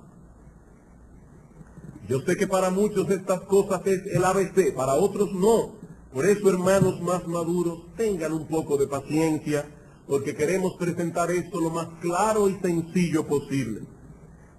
Yo sé que para muchos estas cosas es el ABC, para otros no. Por eso, hermanos más maduros, tengan un poco de paciencia, porque queremos presentar esto lo más claro y sencillo posible.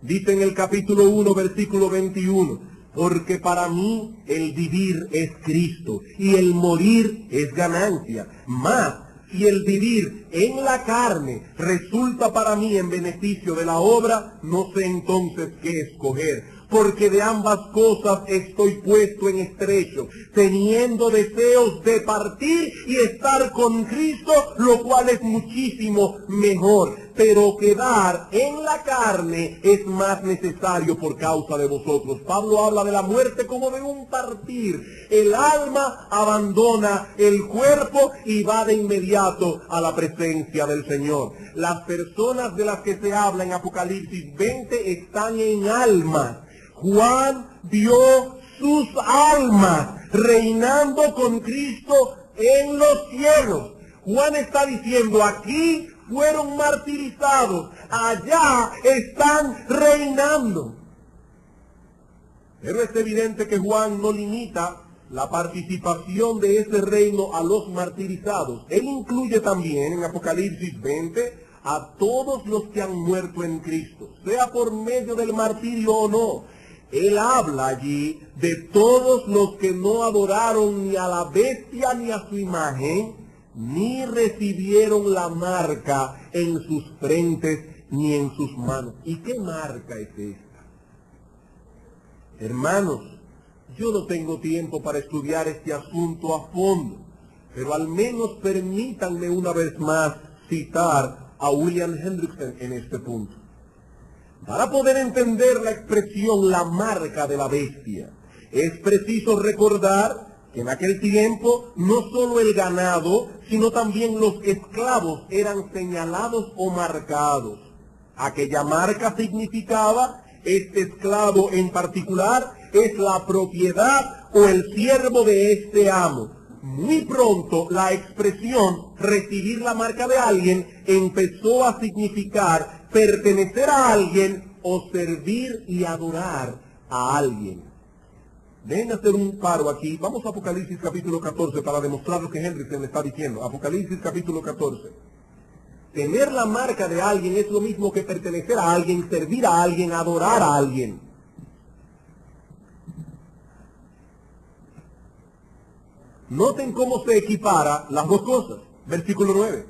Dice en el capítulo 1, versículo 21, porque para mí el vivir es Cristo y el morir es ganancia. Más, si el vivir en la carne resulta para mí en beneficio de la obra, no sé entonces qué escoger, porque de ambas cosas estoy puesto en estrecho, teniendo deseos de partir y estar con Cristo, lo cual es muchísimo mejor. pero quedar en la carne es más necesario por causa de vosotros. Pablo habla de la muerte como de un partir. El alma abandona el cuerpo y va de inmediato a la presencia del Señor. Las personas de las que se habla en Apocalipsis 20 están en almas. Juan vio sus almas reinando con Cristo en los cielos. Juan está diciendo, aquí fueron martirizados, allá están reinando. Pero es evidente que Juan no limita la participación de ese reino a los martirizados. Él incluye también en Apocalipsis 20 a todos los que han muerto en Cristo, sea por medio del martirio o no. Él habla allí de todos los que no adoraron ni a la bestia ni a su imagen, ni recibieron la marca en sus frentes ni en sus manos. ¿Y qué marca es esta? Hermanos, yo no tengo tiempo para estudiar este asunto a fondo, pero al menos permítanme una vez más citar a William Hendrickson en este punto. Para poder entender la expresión la marca de la bestia, es preciso recordar que en aquel tiempo no solo el ganado, sino también los esclavos eran señalados o marcados. Aquella marca significaba, este esclavo en particular es la propiedad o el siervo de este amo. Muy pronto la expresión recibir la marca de alguien empezó a significar pertenecer a alguien o servir y adorar a alguien. Dejen hacer un paro aquí. Vamos a Apocalipsis capítulo 14 para demostrar lo que Hendrickson le está diciendo. Apocalipsis capítulo 14. Tener la marca de alguien es lo mismo que pertenecer a alguien, servir a alguien, adorar a alguien. Noten cómo se equipara las dos cosas. Versículo 9.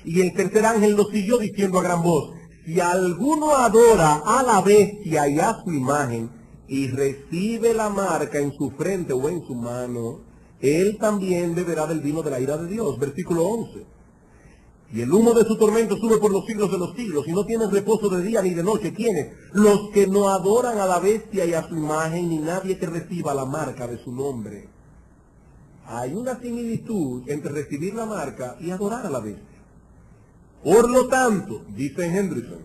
Y el tercer ángel lo siguió diciendo a gran voz, si alguno adora a la bestia y a su imagen, y recibe la marca en su frente o en su mano, él también beberá del vino de la ira de Dios. Versículo 11. Y el humo de su tormento sube por los siglos de los siglos, y no tienen reposo de día ni de noche. ¿Quiénes? Los que no adoran a la bestia y a su imagen, ni nadie que reciba la marca de su nombre. Hay una similitud entre recibir la marca y adorar a la bestia. Por lo tanto, dice Hendrickson,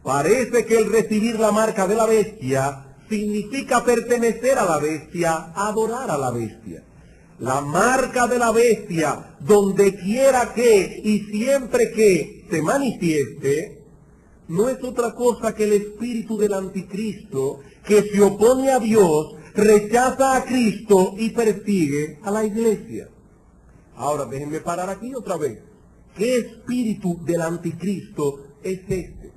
parece que el recibir la marca de la bestia significa pertenecer a la bestia, adorar a la bestia. La marca de la bestia, donde quiera que y siempre que se manifieste, no es otra cosa que el espíritu del anticristo que se opone a Dios, rechaza a Cristo y persigue a la iglesia. Ahora déjenme parar aquí otra vez. ¿Qué espíritu del anticristo es este?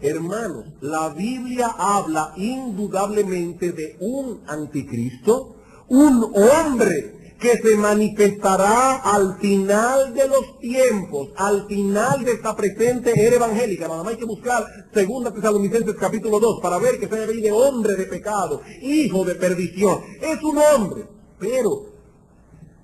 Hermanos, la Biblia habla indudablemente de un anticristo, un hombre que se manifestará al final de los tiempos, al final de esta presente era evangélica. Nada más hay que buscar 2 Tesalonicenses capítulo 2 para ver que se ve de hombre de pecado, hijo de perdición. Es un hombre, pero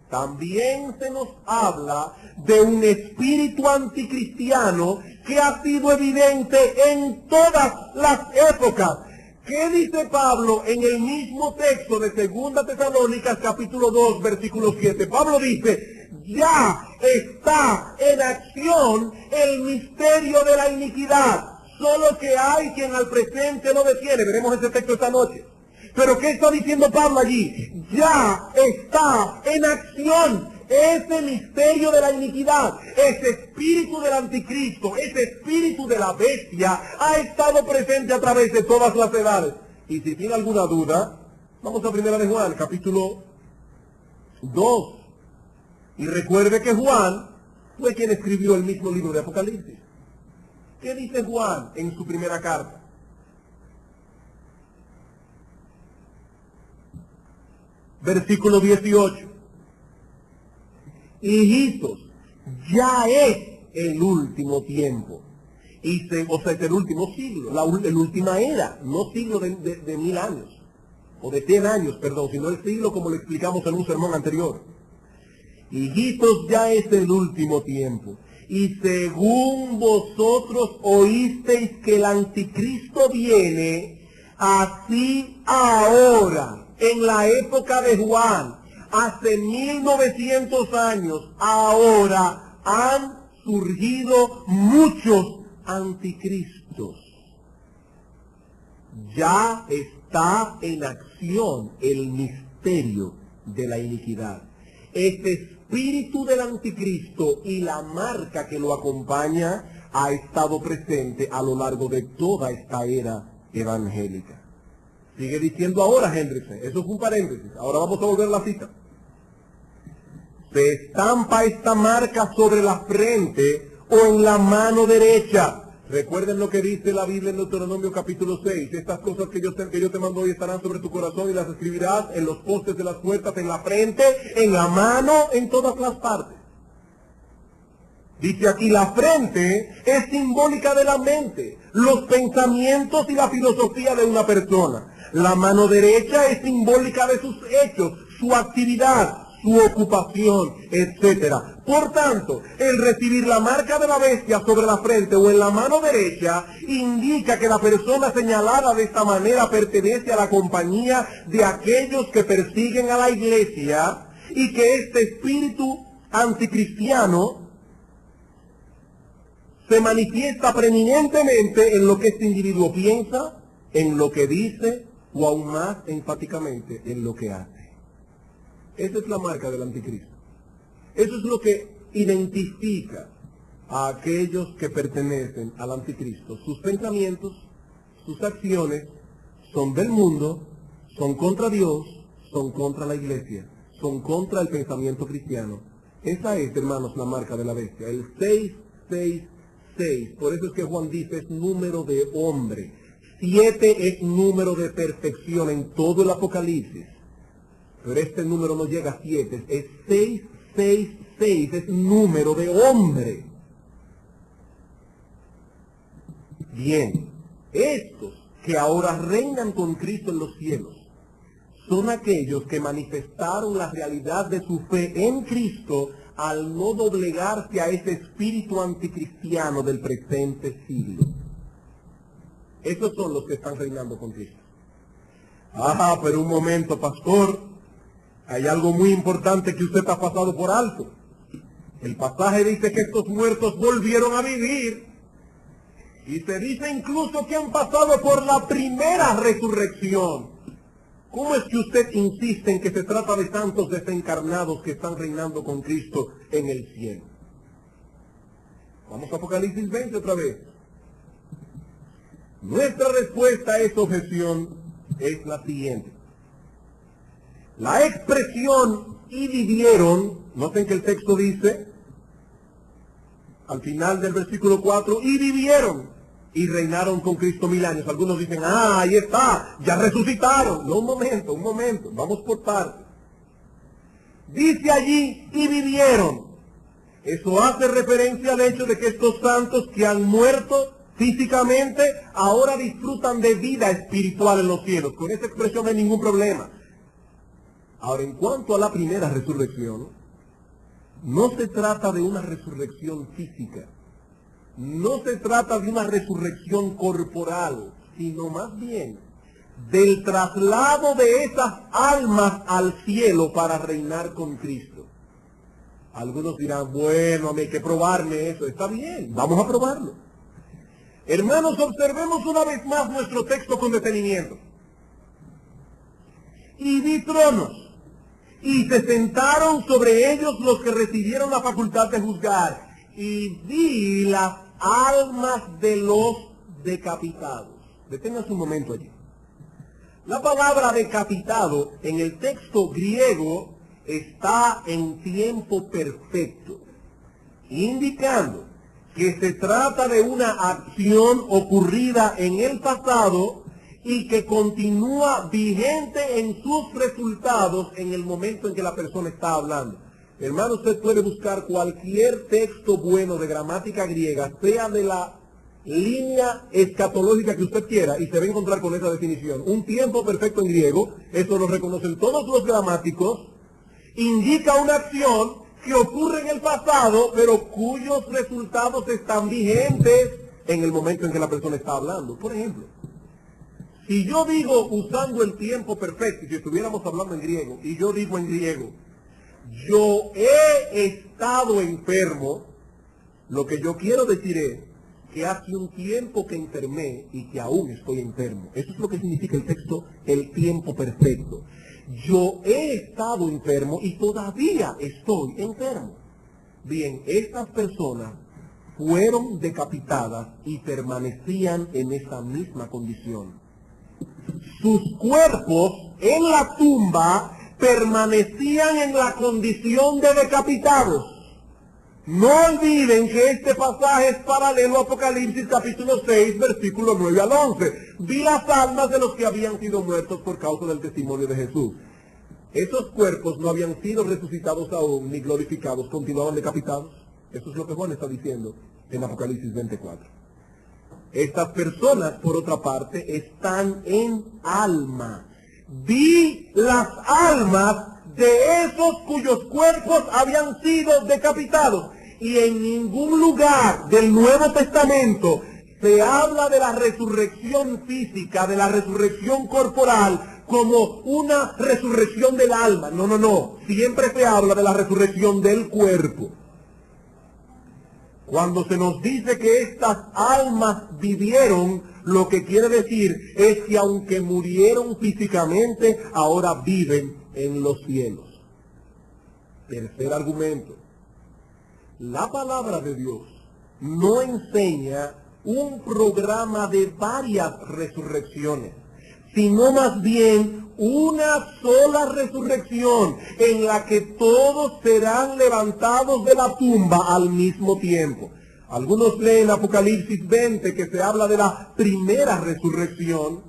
también se nos habla de un espíritu anticristiano que ha sido evidente en todas las épocas. ¿Qué dice Pablo en el mismo texto de 2 Tesalónicas capítulo 2 versículo 7? Pablo dice, ya está en acción el misterio de la iniquidad, solo que hay quien al presente lo detiene. Veremos ese texto esta noche. Pero ¿qué está diciendo Pablo allí? Ya está en acción ese misterio de la iniquidad, ese espíritu del anticristo, ese espíritu de la bestia ha estado presente a través de todas las edades. Y si tiene alguna duda, vamos a 1 de Juan, capítulo 2. Y recuerde que Juan fue quien escribió el mismo libro de Apocalipsis. ¿Qué dice Juan en su primera carta? Versículo 18. Hijitos, ya es el último tiempo. O sea, es el último siglo, la última era, no siglo de 1000 años, o de 100 años, perdón, sino el siglo como lo explicamos en un sermón anterior. Hijitos, ya es el último tiempo. Y según vosotros oísteis que el anticristo viene, así ahora, en la época de Juan, hace 1900 años, ahora han surgido muchos anticristos. Ya está en acción el misterio de la iniquidad. Este espíritu del anticristo y la marca que lo acompaña ha estado presente a lo largo de toda esta era evangélica. Sigue diciendo ahora Hendrickson, eso es un paréntesis, ahora vamos a volver a la cita. Se estampa esta marca sobre la frente o en la mano derecha. Recuerden lo que dice la Biblia en Deuteronomio capítulo 6. Estas cosas que yo te mando hoy estarán sobre tu corazón y las escribirás en los postes de las puertas, en la frente, en la mano, en todas las partes. Dice aquí, la frente es simbólica de la mente, los pensamientos y la filosofía de una persona. La mano derecha es simbólica de sus hechos, su actividad, su ocupación, etcétera. Por tanto, el recibir la marca de la bestia sobre la frente o en la mano derecha indica que la persona señalada de esta manera pertenece a la compañía de aquellos que persiguen a la iglesia y que este espíritu anticristiano se manifiesta preeminentemente en lo que este individuo piensa, en lo que dice o aún más enfáticamente en lo que hace. Esa es la marca del anticristo. Eso es lo que identifica a aquellos que pertenecen al anticristo. Sus pensamientos, sus acciones son del mundo, son contra Dios, son contra la iglesia, son contra el pensamiento cristiano. Esa es, hermanos, la marca de la bestia. El 666. Por eso es que Juan dice es número de hombre. 7 es número de perfección en todo el Apocalipsis. Pero este número no llega a 7, es 666, es número de hombre. Bien, estos que ahora reinan con Cristo en los cielos, son aquellos que manifestaron la realidad de su fe en Cristo al no doblegarse a ese espíritu anticristiano del presente siglo. Esos son los que están reinando con Cristo. Ah, pero un momento, pastor. Hay algo muy importante que usted ha pasado por alto. El pasaje dice que estos muertos volvieron a vivir. Y se dice incluso que han pasado por la primera resurrección. ¿Cómo es que usted insiste en que se trata de santos desencarnados que están reinando con Cristo en el cielo? Vamos a Apocalipsis 20 otra vez. Nuestra respuesta a esa objeción es la siguiente. La expresión "y vivieron", noten que el texto dice, al final del versículo 4, "y vivieron y reinaron con Cristo 1000 años". Algunos dicen, ahí está, ya resucitaron. No, un momento, vamos por partes. Dice allí, "y vivieron". Eso hace referencia al hecho de que estos santos que han muerto físicamente ahora disfrutan de vida espiritual en los cielos. Con esa expresión no hay ningún problema. Ahora, en cuanto a la primera resurrección, no se trata de una resurrección física, no se trata de una resurrección corporal, sino más bien del traslado de esas almas al cielo para reinar con Cristo. Algunos dirán, bueno, hay que probarme eso. Está bien, vamos a probarlo. Hermanos, observemos una vez más nuestro texto con detenimiento. "Y vi tronos, y se sentaron sobre ellos los que recibieron la facultad de juzgar, y vi las almas de los decapitados". Deténganse un momento allí. La palabra decapitado en el texto griego está en tiempo perfecto, indicando que se trata de una acción ocurrida en el pasado y que continúa vigente en sus resultados en el momento en que la persona está hablando. Hermano, usted puede buscar cualquier texto bueno de gramática griega, sea de la línea escatológica que usted quiera, y se va a encontrar con esa definición. Un tiempo perfecto en griego, eso lo reconocen todos los gramáticos, indica una acción que ocurre en el pasado, pero cuyos resultados están vigentes en el momento en que la persona está hablando. Por ejemplo, si yo digo usando el tiempo perfecto, si estuviéramos hablando en griego, y yo digo en griego, yo he estado enfermo, lo que yo quiero decir es que hace un tiempo que enfermé y que aún estoy enfermo. Eso es lo que significa el texto, el tiempo perfecto. Yo he estado enfermo y todavía estoy enfermo. Bien, estas personas fueron decapitadas y permanecían en esa misma condición. Sus cuerpos en la tumba permanecían en la condición de decapitados. No olviden que este pasaje es paralelo a Apocalipsis capítulo 6, versículos 9 al 11. Vi las almas de los que habían sido muertos por causa del testimonio de Jesús. Esos cuerpos no habían sido resucitados aún ni glorificados, continuaban decapitados. Eso es lo que Juan está diciendo en Apocalipsis 24. Estas personas, por otra parte, están en alma. Vi las almas de esos cuyos cuerpos habían sido decapitados. Y en ningún lugar del Nuevo Testamento se habla de la resurrección física, de la resurrección corporal, como una resurrección del alma. No, no, no. Siempre se habla de la resurrección del cuerpo. Cuando se nos dice que estas almas vivieron, lo que quiere decir es que aunque murieron físicamente, ahora viven en los cielos. Tercer argumento. La palabra de Dios no enseña un programa de varias resurrecciones, sino más bien una sola resurrección en la que todos serán levantados de la tumba al mismo tiempo. Algunos leen Apocalipsis 20 que se habla de la primera resurrección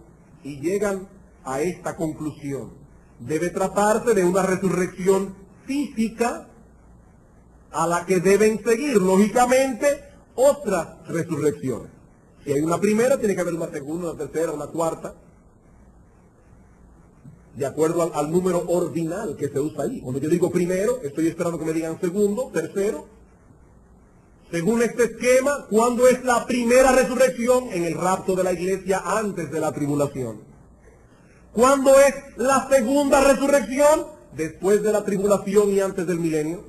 y llegan a esta conclusión. Debe tratarse de una resurrección física a la que deben seguir, lógicamente, otras resurrecciones. Si hay una primera, tiene que haber una segunda, una tercera, una cuarta, de acuerdo al número ordinal que se usa ahí. Cuando yo digo primero, estoy esperando que me digan segundo, tercero. Según este esquema, ¿cuándo es la primera resurrección? En el rapto de la iglesia antes de la tribulación. ¿Cuándo es la segunda resurrección? Después de la tribulación y antes del milenio.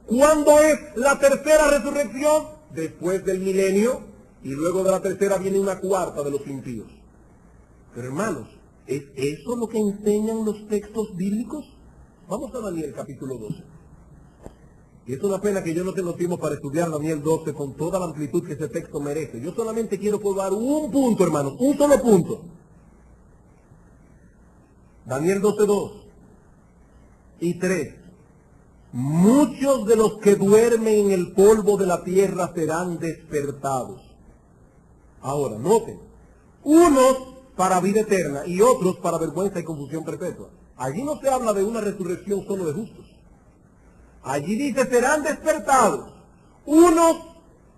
¿Cuándo es la tercera resurrección? Después del milenio, y luego de la tercera viene una cuarta de los impíos. Pero hermanos, ¿es eso lo que enseñan los textos bíblicos? Vamos a Daniel capítulo 12. Y es una pena que yo no tengo tiempo para estudiar Daniel 12 con toda la amplitud que ese texto merece. Yo solamente quiero probar un punto, hermanos, un solo punto. Daniel 12:2 y 3. Muchos de los que duermen en el polvo de la tierra serán despertados. Ahora, noten, unos para vida eterna y otros para vergüenza y confusión perpetua. Allí no se habla de una resurrección solo de justos. Allí dice, serán despertados, unos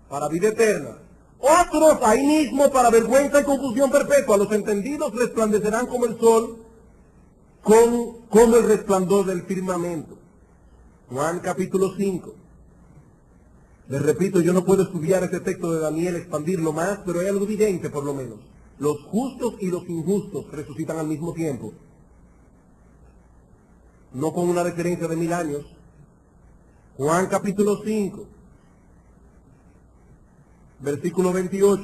para vida eterna, otros ahí mismo para vergüenza y confusión perpetua. Los entendidos resplandecerán como el sol, como el resplandor del firmamento. Juan capítulo 5. Les repito, yo no puedo estudiar este texto de Daniel, expandirlo más, pero hay algo evidente por lo menos. Los justos y los injustos resucitan al mismo tiempo. No con una diferencia de 1000 años. Juan capítulo 5, versículo 28.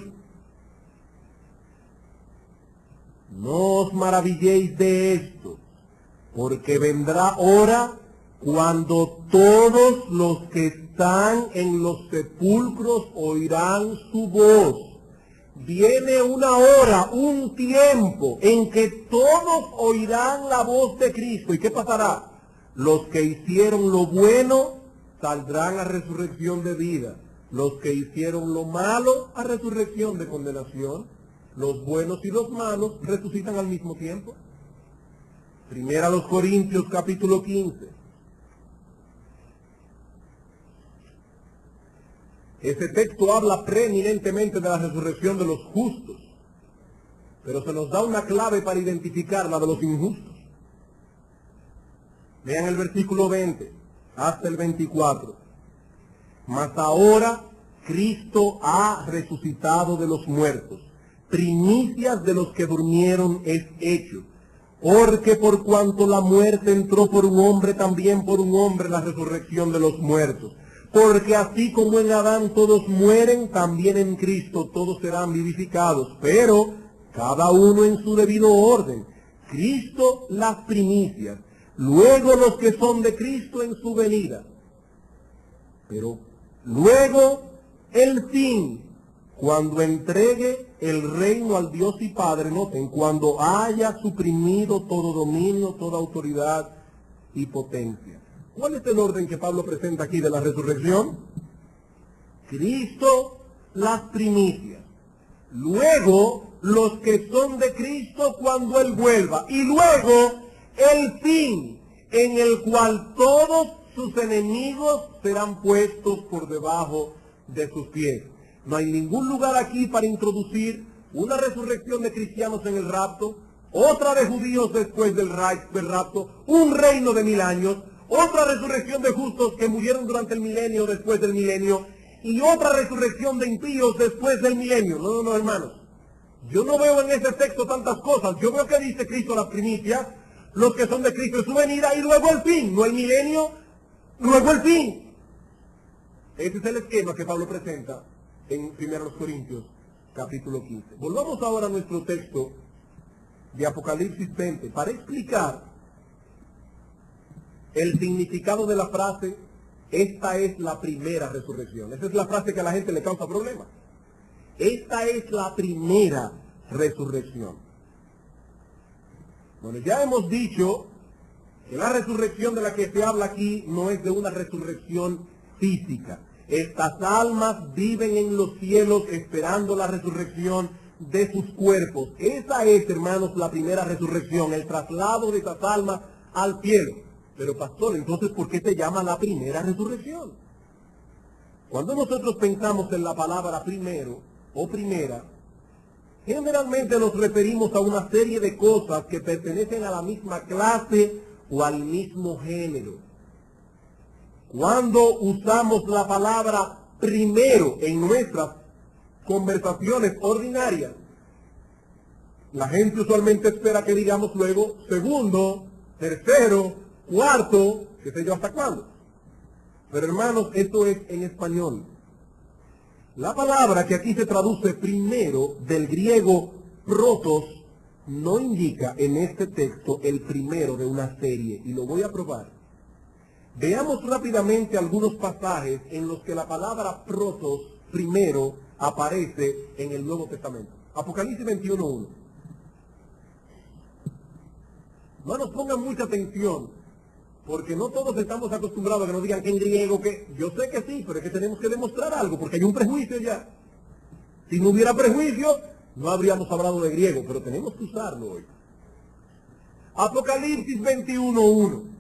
No os maravilléis de esto, porque vendrá hora cuando todos los que están en los sepulcros oirán su voz. Viene una hora, un tiempo, en que todos oirán la voz de Cristo. ¿Y qué pasará? Los que hicieron lo bueno saldrán a resurrección de vida. Los que hicieron lo malo a resurrección de condenación. Los buenos y los malos resucitan al mismo tiempo. Primera a los Corintios capítulo 15. Ese texto habla preeminentemente de la resurrección de los justos, pero se nos da una clave para identificar la de los injustos. Vean el versículo 20. hasta el 24. Mas ahora Cristo ha resucitado de los muertos, primicias de los que durmieron es hecho. Porque por cuanto la muerte entró por un hombre, también por un hombre la resurrección de los muertos. Porque así como en Adán todos mueren, también en Cristo todos serán vivificados, pero cada uno en su debido orden. Cristo las primicias, luego los que son de Cristo en su venida. Pero luego el fin, cuando entregue el reino al Dios y Padre, noten, cuando haya suprimido todo dominio, toda autoridad y potencia. ¿Cuál es el orden que Pablo presenta aquí de la resurrección? Cristo, las primicias. Luego, los que son de Cristo cuando Él vuelva. Y luego, el fin, en el cual todos sus enemigos serán puestos por debajo de sus pies. No hay ningún lugar aquí para introducir una resurrección de cristianos en el rapto, otra de judíos después del rapto, un reino de 1000 años, otra resurrección de justos que murieron durante el milenio, después del milenio, y otra resurrección de impíos después del milenio. No, hermanos. Yo no veo en ese texto tantas cosas. Yo veo que dice Cristo las primicias, los que son de Cristo en su venida, y luego el fin, no el milenio, luego el fin. Ese es el esquema que Pablo presenta en 1 Corintios, capítulo 15. Volvamos ahora a nuestro texto de Apocalipsis 20 para explicar el significado de la frase, esta es la primera resurrección. Esa es la frase que a la gente le causa problemas. Esta es la primera resurrección. Bueno, ya hemos dicho que la resurrección de la que se habla aquí no es de una resurrección física. Estas almas viven en los cielos esperando la resurrección de sus cuerpos. Esa es, hermanos, la primera resurrección, el traslado de estas almas al cielo. Pero pastor, entonces, ¿por qué se llama la primera resurrección? Cuando nosotros pensamos en la palabra primero o primera, generalmente nos referimos a una serie de cosas que pertenecen a la misma clase o al mismo género. Cuando usamos la palabra primero en nuestras conversaciones ordinarias, la gente usualmente espera que digamos luego segundo, tercero, cuarto, qué sé yo hasta cuándo. Pero hermanos, esto es en español. La palabra que aquí se traduce primero del griego protos no indica en este texto el primero de una serie, y lo voy a probar. Veamos rápidamente algunos pasajes en los que la palabra protos, primero, aparece en el Nuevo Testamento. Apocalipsis 21:1. Hermanos, pongan mucha atención, porque no todos estamos acostumbrados a que nos digan que en griego, que yo sé que sí, pero es que tenemos que demostrar algo, porque hay un prejuicio ya. Si no hubiera prejuicio, no habríamos hablado de griego, pero tenemos que usarlo hoy. Apocalipsis 21:1.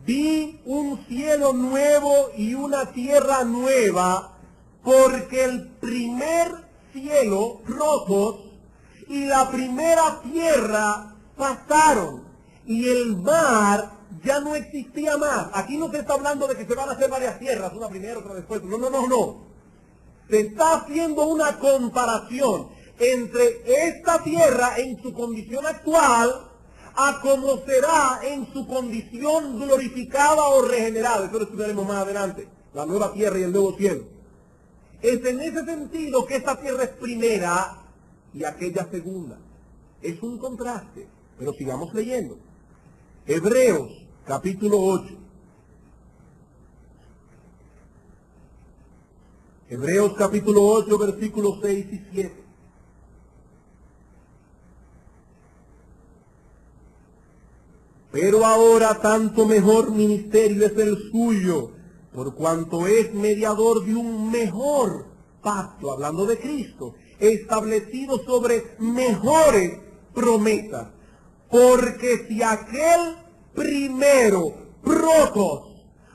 Vi un cielo nuevo y una tierra nueva, porque el primer cielo, protos, y la primera tierra pasaron, y el mar ya no existía más. Aquí no se está hablando de que se van a hacer varias tierras, una primero, otra después. No. Se está haciendo una comparación entre esta tierra en su condición actual a como será en su condición glorificada o regenerada. Eso lo estudiaremos más adelante. La nueva tierra y el nuevo cielo. Es en ese sentido que esta tierra es primera y aquella segunda. Es un contraste. Pero sigamos leyendo. Hebreos, capítulo 8. Hebreos, capítulo 8, versículos 6 y 7. Pero ahora tanto mejor ministerio es el suyo, por cuanto es mediador de un mejor pacto, hablando de Cristo, establecido sobre mejores promesas. Porque si aquel primero, protos,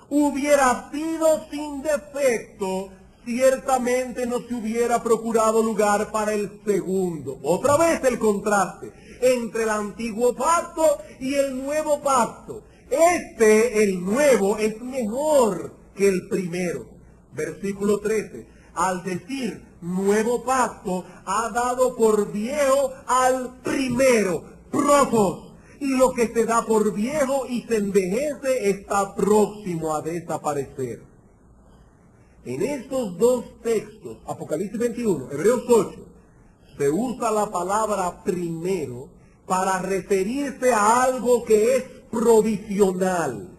hubiera sido sin defecto, ciertamente no se hubiera procurado lugar para el segundo. Otra vez el contraste entre el antiguo pacto y el nuevo pacto. el nuevo, es mejor que el primero. Versículo 13. Al decir nuevo pacto, ha dado por viejo al primero, protos. Y lo que se da por viejo y se envejece está próximo a desaparecer. En estos dos textos, Apocalipsis 21, Hebreos 8, se usa la palabra primero para referirse a algo que es provisional,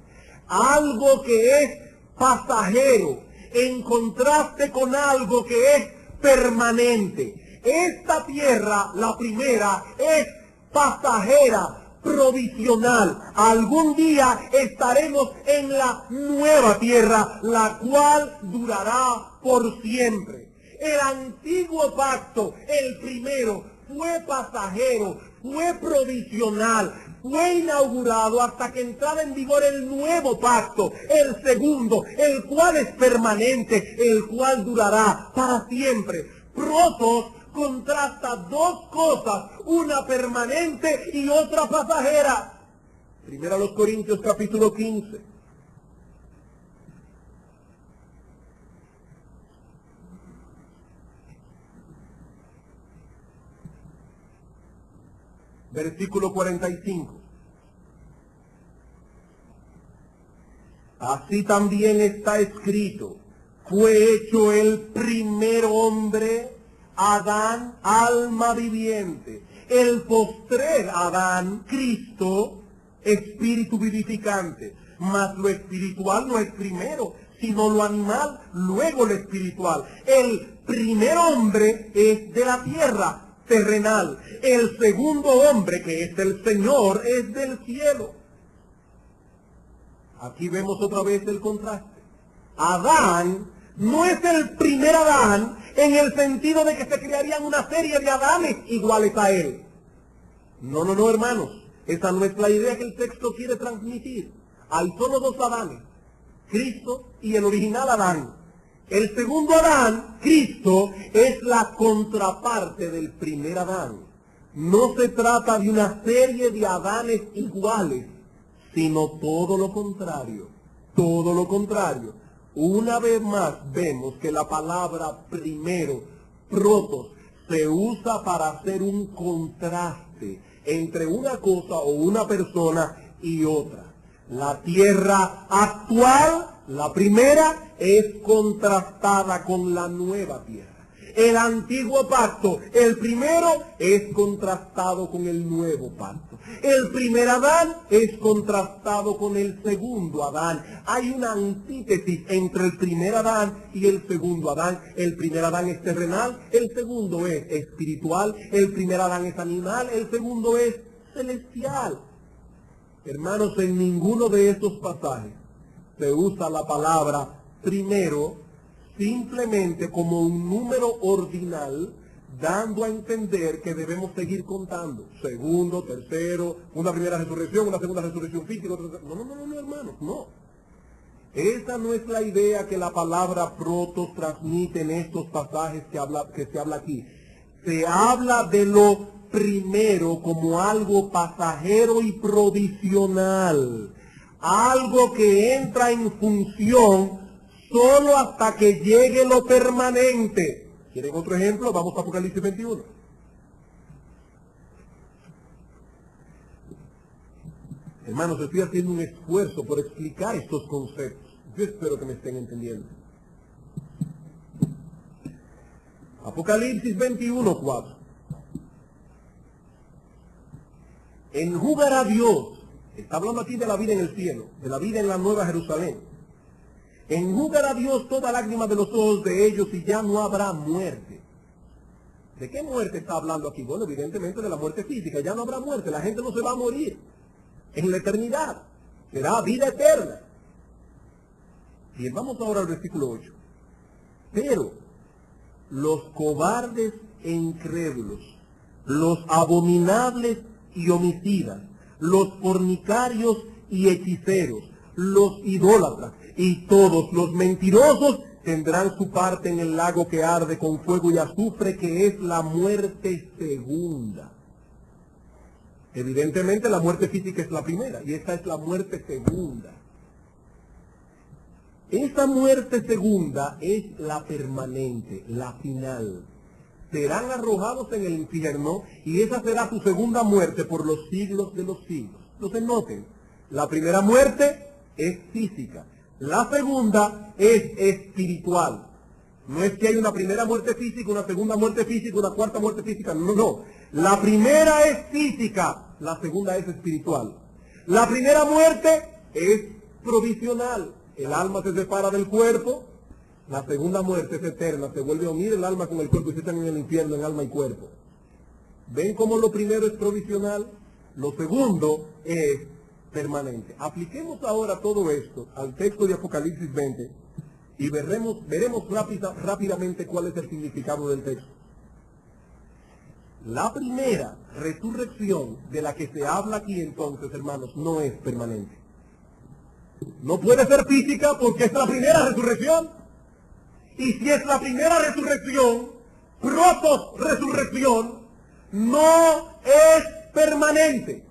algo que es pasajero, en contraste con algo que es permanente. Esta tierra, la primera, es pasajera, provisional. Algún día estaremos en la nueva tierra, la cual durará por siempre. El antiguo pacto, el primero, fue pasajero, fue provisional, fue inaugurado hasta que entrara en vigor el nuevo pacto, el segundo, el cual es permanente, el cual durará para siempre. Protos contrasta dos cosas, una permanente y otra pasajera. Primero a los Corintios capítulo 15. Versículo 45. Así también está escrito, fue hecho el primer hombre, Adán, alma viviente. El postrer Adán, Cristo, espíritu vivificante. Mas lo espiritual no es primero, sino lo animal, luego lo espiritual. El primer hombre es de la tierra, terrenal. El segundo hombre, que es el Señor, es del cielo. Aquí vemos otra vez el contraste. Adán no es el primer Adán en el sentido de que se crearían una serie de Adanes iguales a él. No, hermanos. Esa no es la idea que el texto quiere transmitir. Hay solo dos Adanes, Cristo y el original Adán. El segundo Adán, Cristo, es la contraparte del primer Adán. No se trata de una serie de Adanes iguales, sino todo lo contrario. Todo lo contrario. Una vez más vemos que la palabra primero, protos, se usa para hacer un contraste entre una cosa o una persona y otra. La tierra actual, la primera, es contrastada con la nueva tierra. El antiguo pacto, el primero, es contrastado con el nuevo pacto. El primer Adán es contrastado con el segundo Adán. Hay una antítesis entre el primer Adán y el segundo Adán. El primer Adán es terrenal, el segundo es espiritual. El primer Adán es animal, el segundo es celestial. Hermanos, en ninguno de estos pasajes se usa la palabra primero simplemente como un número ordinal, dando a entender que debemos seguir contando. Segundo, tercero, una primera resurrección, una segunda resurrección física. No, hermanos, no. Esa no es la idea que la palabra protos transmite en estos pasajes que se habla aquí. Se habla de lo primero como algo pasajero y provisional. Algo que entra en función solo hasta que llegue lo permanente. ¿Quieren otro ejemplo? Vamos a Apocalipsis 21. Hermanos, estoy haciendo un esfuerzo por explicar estos conceptos. Yo espero que me estén entendiendo. Apocalipsis 21, 4. Enjugará Dios, está hablando aquí de la vida en el cielo, de la vida en la nueva Jerusalén. Enjugará Dios toda lágrima de los ojos de ellos y ya no habrá muerte. ¿De qué muerte está hablando aquí? Bueno, evidentemente de la muerte física. Ya no habrá muerte, la gente no se va a morir en la eternidad. Será vida eterna. Bien, vamos ahora al versículo 8. Pero los cobardes e incrédulos, los abominables y homicidas, los fornicarios y hechiceros, los idólatras y todos los mentirosos tendrán su parte en el lago que arde con fuego y azufre, que es la muerte segunda. Evidentemente la muerte física es la primera y esta es la muerte segunda. Esa muerte segunda es la permanente, la final. Serán arrojados en el infierno y esa será su segunda muerte por los siglos de los siglos. Entonces noten, la primera muerte es física, la segunda es espiritual. No es que hay una primera muerte física, una segunda muerte física, una cuarta muerte física, no. La primera es física, la segunda es espiritual. La primera muerte es provisional. El alma se separa del cuerpo. La segunda muerte es eterna. Se vuelve a unir el alma con el cuerpo y se están en el infierno en alma y cuerpo. ¿Ven cómo lo primero es provisional? Lo segundo es permanente. Apliquemos ahora todo esto al texto de Apocalipsis 20 y veremos rápidamente cuál es el significado del texto. La primera resurrección de la que se habla aquí entonces, hermanos, no es permanente. No puede ser física porque es la primera resurrección. Y si es la primera resurrección, proto-resurrección, no es permanente.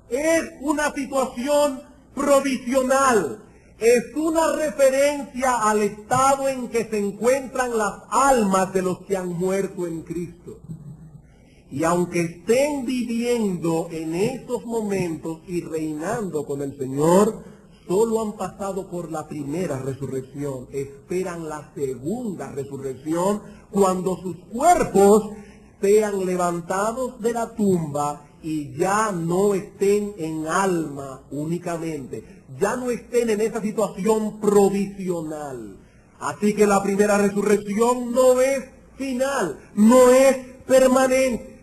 Es una situación provisional. Es una referencia al estado en que se encuentran las almas de los que han muerto en Cristo. Y aunque estén viviendo en esos momentos y reinando con el Señor, solo han pasado por la primera resurrección. Esperan la segunda resurrección cuando sus cuerpos sean levantados de la tumba y ya no estén en alma únicamente, ya no estén en esa situación provisional. Así que la primera resurrección no es final, no es permanente.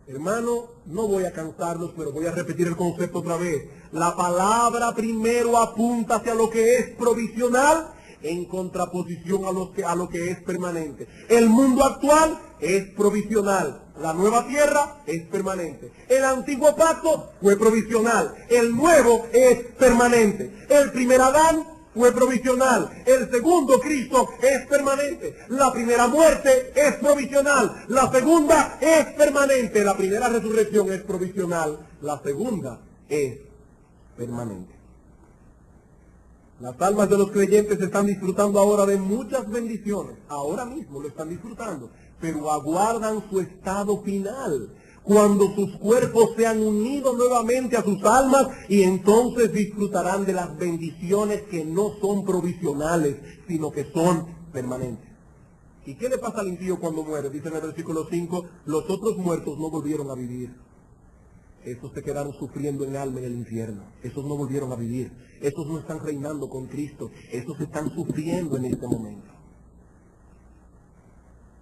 Hermano, no voy a cansarlos, pero voy a repetir el concepto otra vez. La palabra primero apunta hacia lo que es provisional en contraposición a lo que es permanente. El mundo actual es provisional. La nueva tierra es permanente. El antiguo pacto fue provisional. El nuevo es permanente. El primer Adán fue provisional. El segundo Cristo es permanente. La primera muerte es provisional. La segunda es permanente. La primera resurrección es provisional. La segunda es permanente. Las almas de los creyentes están disfrutando ahora de muchas bendiciones. Ahora mismo lo están disfrutando. Pero aguardan su estado final, cuando sus cuerpos sean unidos nuevamente a sus almas y entonces disfrutarán de las bendiciones que no son provisionales, sino que son permanentes. ¿Y qué le pasa al impío cuando muere? Dice en el versículo 5, los otros muertos no volvieron a vivir. Esos se quedaron sufriendo en alma en el infierno. Esos no volvieron a vivir. Esos no están reinando con Cristo. Esos están sufriendo en este momento.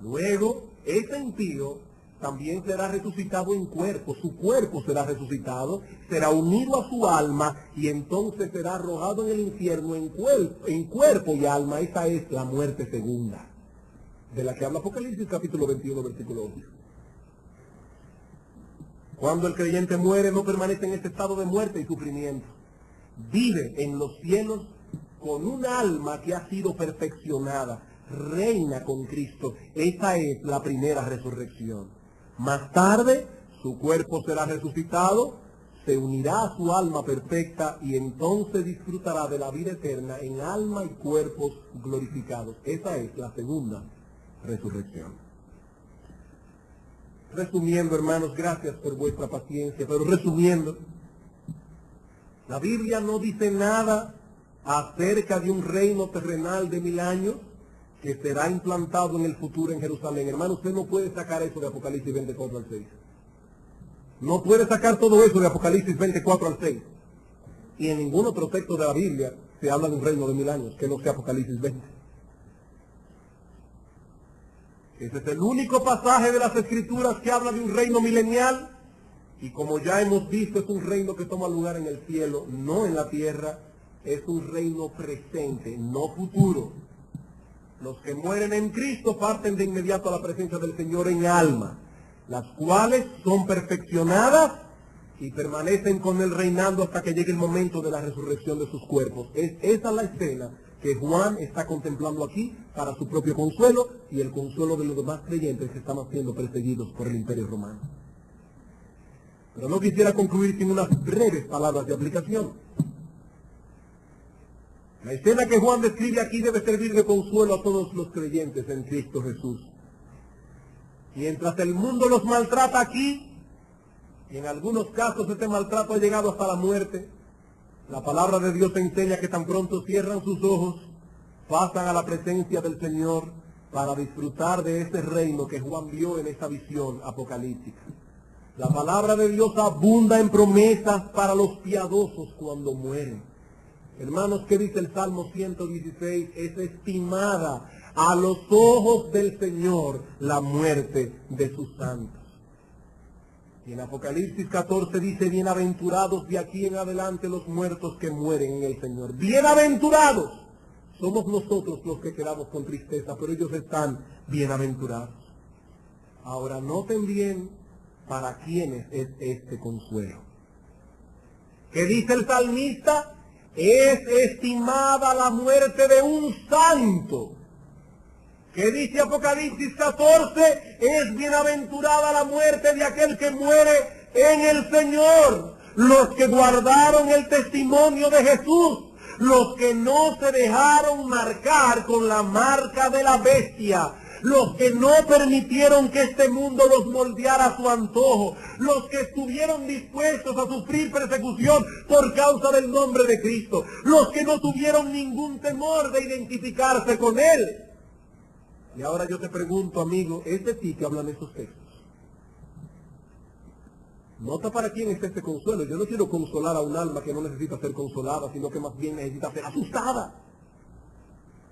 Luego, ese impío también será resucitado en cuerpo. Su cuerpo será resucitado, será unido a su alma y entonces será arrojado en el infierno en cuerpo y alma. Esa es la muerte segunda, de la que habla Apocalipsis capítulo 21, versículo 8. Cuando el creyente muere, no permanece en este estado de muerte y sufrimiento. Vive en los cielos con un alma que ha sido perfeccionada. Reina con Cristo. Esa es la primera resurrección. Más tarde, su cuerpo será resucitado, se unirá a su alma perfecta y entonces disfrutará de la vida eterna en alma y cuerpos glorificados. Esa es la segunda resurrección. Resumiendo, hermanos, gracias por vuestra paciencia, pero resumiendo, la Biblia no dice nada acerca de un reino terrenal de 1000 años que será implantado en el futuro en Jerusalén. Hermano, usted no puede sacar eso de Apocalipsis 24 al 6. No puede sacar todo eso de Apocalipsis 24 al 6. Y en ningún otro texto de la Biblia se habla de un reino de 1000 años, que no sea Apocalipsis 20. Ese es el único pasaje de las Escrituras que habla de un reino milenial. Y como ya hemos visto, es un reino que toma lugar en el cielo, no en la tierra. Es un reino presente, no futuro. Los que mueren en Cristo parten de inmediato a la presencia del Señor en alma, las cuales son perfeccionadas y permanecen con Él reinando hasta que llegue el momento de la resurrección de sus cuerpos. Esa es la escena que Juan está contemplando aquí para su propio consuelo y el consuelo de los demás creyentes que están siendo perseguidos por el Imperio Romano. Pero no quisiera concluir sin unas breves palabras de aplicación. La escena que Juan describe aquí debe servir de consuelo a todos los creyentes en Cristo Jesús. Mientras el mundo los maltrata aquí, y en algunos casos este maltrato ha llegado hasta la muerte, la palabra de Dios enseña que tan pronto cierran sus ojos, pasan a la presencia del Señor para disfrutar de ese reino que Juan vio en esa visión apocalíptica. La palabra de Dios abunda en promesas para los piadosos cuando mueren. Hermanos, ¿qué dice el Salmo 116? Es estimada a los ojos del Señor la muerte de sus santos. Y en Apocalipsis 14 dice, bienaventurados de aquí en adelante los muertos que mueren en el Señor. Bienaventurados. Somos nosotros los que quedamos con tristeza, pero ellos están bienaventurados. Ahora noten bien para quiénes es este consuelo. ¿Qué dice el salmista? Es estimada la muerte de un santo. ¿Qué dice Apocalipsis 14? Es bienaventurada la muerte de aquel que muere en el Señor. Los que guardaron el testimonio de Jesús, los que no se dejaron marcar con la marca de la bestia, los que no permitieron que este mundo los moldeara a su antojo, los que estuvieron dispuestos a sufrir persecución por causa del nombre de Cristo, los que no tuvieron ningún temor de identificarse con Él. Y ahora yo te pregunto, amigo, ¿es de ti que hablan esos textos? Nota para quién es este consuelo. Yo no quiero consolar a un alma que no necesita ser consolada, sino que más bien necesita ser asustada.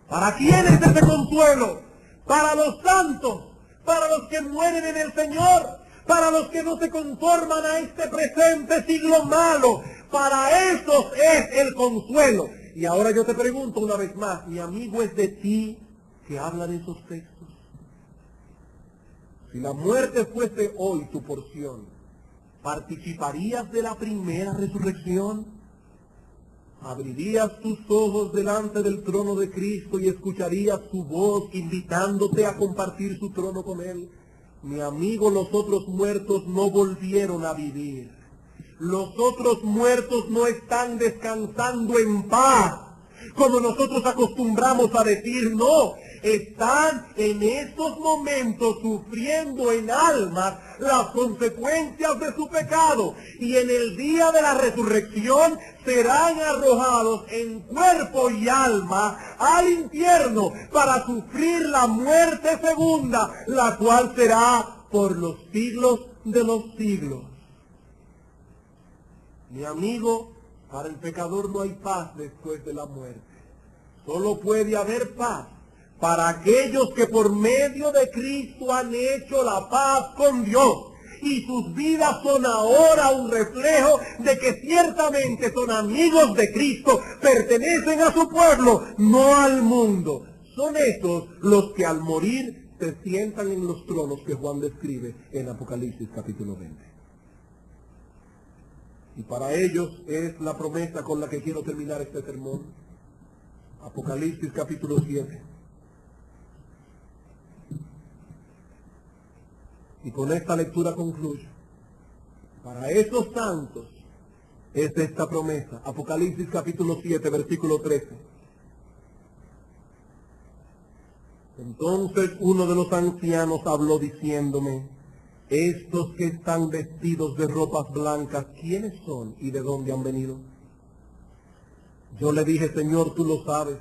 ¿Para quién es este consuelo? Para los santos, para los que mueren en el Señor, para los que no se conforman a este presente siglo malo. Para esos es el consuelo. Y ahora yo te pregunto una vez más, mi amigo, ¿es de ti que hablan esos textos? Si la muerte fuese hoy tu porción, ¿participarías de la primera resurrección? ¿Abrirías tus ojos delante del trono de Cristo y escucharías su voz invitándote a compartir su trono con Él? Mi amigo, los otros muertos no volvieron a vivir. Los otros muertos no están descansando en paz, como nosotros acostumbramos a decir. No, están en estos momentos sufriendo en almas las consecuencias de su pecado, y en el día de la resurrección serán arrojados en cuerpo y alma al infierno para sufrir la muerte segunda, la cual será por los siglos de los siglos. Mi amigo, para el pecador no hay paz después de la muerte. Solo puede haber paz para aquellos que por medio de Cristo han hecho la paz con Dios. Y sus vidas son ahora un reflejo de que ciertamente son amigos de Cristo, pertenecen a su pueblo, no al mundo. Son esos los que al morir se sientan en los tronos que Juan describe en Apocalipsis capítulo 20. Y para ellos es la promesa con la que quiero terminar este sermón. Apocalipsis capítulo 7. Y con esta lectura concluyo. Para esos santos es esta promesa. Apocalipsis capítulo 7, versículo 13. Entonces uno de los ancianos habló diciéndome: estos que están vestidos de ropas blancas, ¿quiénes son y de dónde han venido? Yo le dije: Señor, tú lo sabes.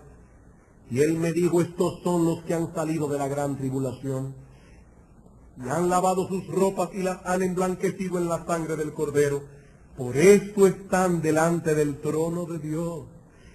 Y él me dijo: estos son los que han salido de la gran tribulación, y han lavado sus ropas y las han emblanquecido en la sangre del Cordero. Por esto están delante del trono de Dios,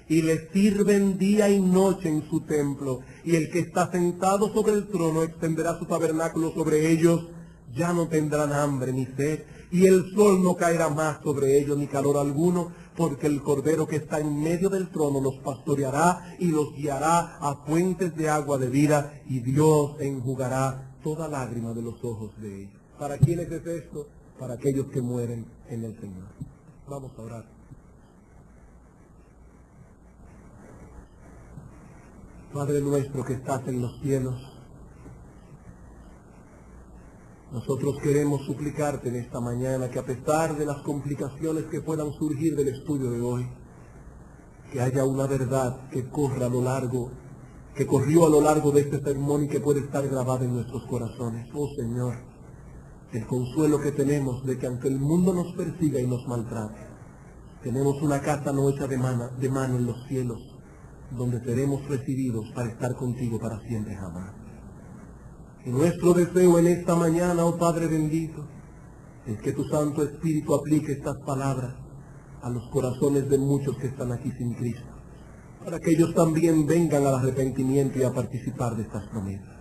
y le sirven día y noche en su templo. Y el que está sentado sobre el trono extenderá su tabernáculo sobre ellos. Ya no tendrán hambre ni sed, y el sol no caerá más sobre ellos, ni calor alguno, porque el Cordero que está en medio del trono los pastoreará y los guiará a fuentes de agua de vida, y Dios enjugará toda lágrima de los ojos de ellos. ¿Para quiénes es esto? Para aquellos que mueren en el Señor. Vamos a orar. Padre nuestro que estás en los cielos, Nosotros queremos suplicarte en esta mañana que a pesar de las complicaciones que puedan surgir del estudio de hoy, que haya una verdad que corra a lo largo, que corrió a lo largo de este sermón y que puede estar grabada en nuestros corazones. Oh Señor, el consuelo que tenemos de que aunque el mundo nos persiga y nos maltrate, tenemos una casa no hecha de mano en los cielos, donde seremos recibidos para estar contigo para siempre jamás. Y nuestro deseo en esta mañana, oh Padre bendito, es que tu Santo Espíritu aplique estas palabras a los corazones de muchos que están aquí sin Cristo, para que ellos también vengan al arrepentimiento y a participar de estas promesas.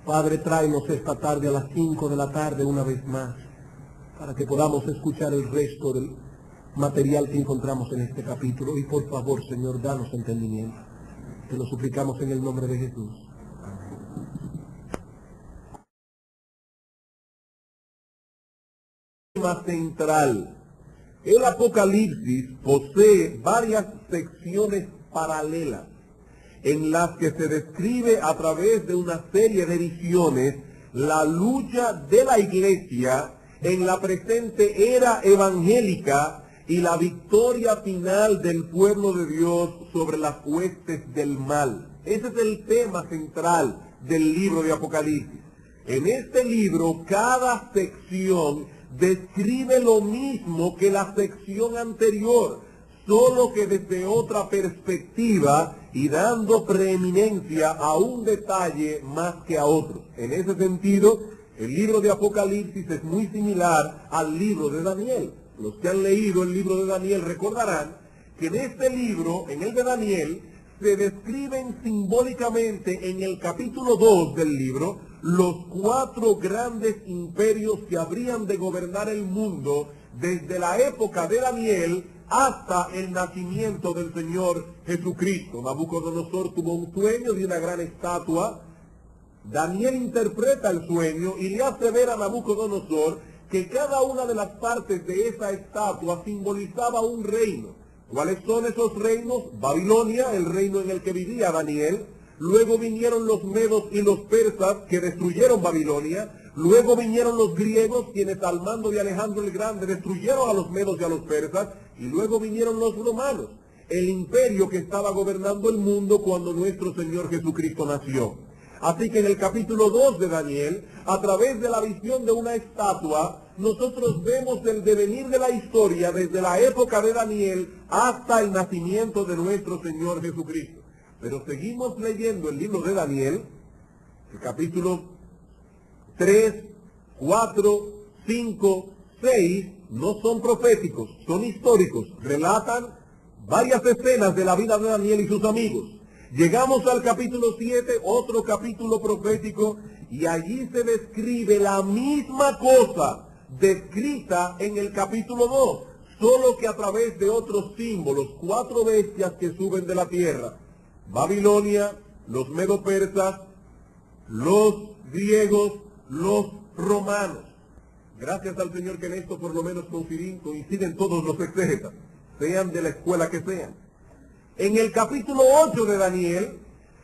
Padre, tráenos esta tarde a las 5 de la tarde una vez más, para que podamos escuchar el resto del material que encontramos en este capítulo. Y por favor, Señor, danos entendimiento. Te lo suplicamos en el nombre de Jesús. Tema central. El Apocalipsis posee varias secciones paralelas en las que se describe a través de una serie de visiones la lucha de la iglesia en la presente era evangélica y la victoria final del pueblo de Dios sobre las huestes del mal. Ese es el tema central del libro de Apocalipsis. En este libro, cada sección describe lo mismo que la sección anterior, solo que desde otra perspectiva y dando preeminencia a un detalle más que a otro. En ese sentido, el libro de Apocalipsis es muy similar al libro de Daniel. Los que han leído el libro de Daniel recordarán que en este libro, en el de Daniel, se describen simbólicamente en el capítulo 2 del libro los 4 grandes imperios que habrían de gobernar el mundo desde la época de Daniel hasta el nacimiento del Señor Jesucristo. Nabucodonosor tuvo un sueño de una gran estatua. Daniel interpreta el sueño y le hace ver a Nabucodonosor que cada una de las partes de esa estatua simbolizaba un reino. ¿Cuáles son esos reinos? Babilonia, el reino en el que vivía Daniel. Luego vinieron los medos y los persas que destruyeron Babilonia. Luego vinieron los griegos, quienes al mando de Alejandro el Grande destruyeron a los medos y a los persas. Y luego vinieron los romanos, el imperio que estaba gobernando el mundo cuando nuestro Señor Jesucristo nació. Así que en el capítulo 2 de Daniel, a través de la visión de una estatua, nosotros vemos el devenir de la historia desde la época de Daniel hasta el nacimiento de nuestro Señor Jesucristo. Pero seguimos leyendo el libro de Daniel, el capítulo 3, 4, 5, 6, no son proféticos, son históricos, relatan varias escenas de la vida de Daniel y sus amigos. Llegamos al capítulo 7, otro capítulo profético, y allí se describe la misma cosa descrita en el capítulo 2, solo que a través de otros símbolos, 4 bestias que suben de la tierra: Babilonia, los medo-persas, los griegos, los romanos. Gracias al Señor que en esto por lo menos coinciden todos los exégetas, sean de la escuela que sean. En el capítulo 8 de Daniel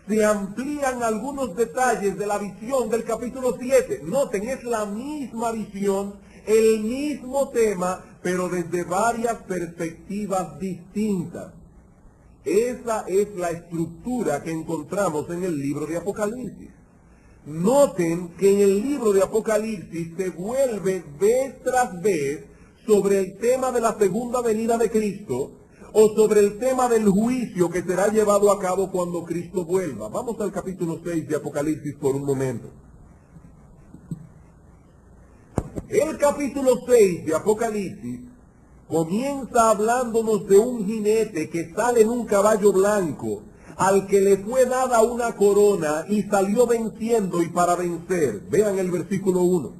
se amplían algunos detalles de la visión del capítulo 7. Noten, es la misma visión, el mismo tema, pero desde varias perspectivas distintas. Esa es la estructura que encontramos en el libro de Apocalipsis. Noten que en el libro de Apocalipsis se vuelve vez tras vez sobre el tema de la segunda venida de Cristo, o sobre el tema del juicio que será llevado a cabo cuando Cristo vuelva. Vamos al capítulo 6 de Apocalipsis por un momento. El capítulo 6 de Apocalipsis comienza hablándonos de un jinete que sale en un caballo blanco, al que le fue dada una corona y salió venciendo y para vencer. Vean el versículo 1.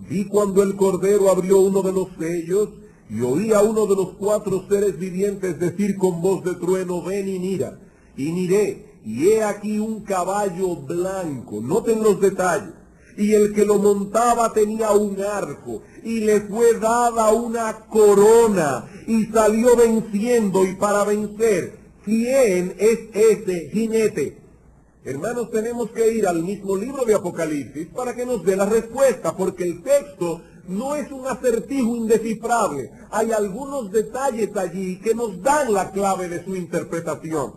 Vi cuando el Cordero abrió uno de los sellos, y oí a uno de los 4 seres vivientes decir con voz de trueno: ven y mira. Y miré, y he aquí un caballo blanco. Noten los detalles. Y el que lo montaba tenía un arco, y le fue dada una corona, y salió venciendo y para vencer. ¿Quién es ese jinete? Hermanos, tenemos que ir al mismo libro de Apocalipsis para que nos dé la respuesta, porque el texto no es un acertijo indescifrable. Hay algunos detalles allí que nos dan la clave de su interpretación.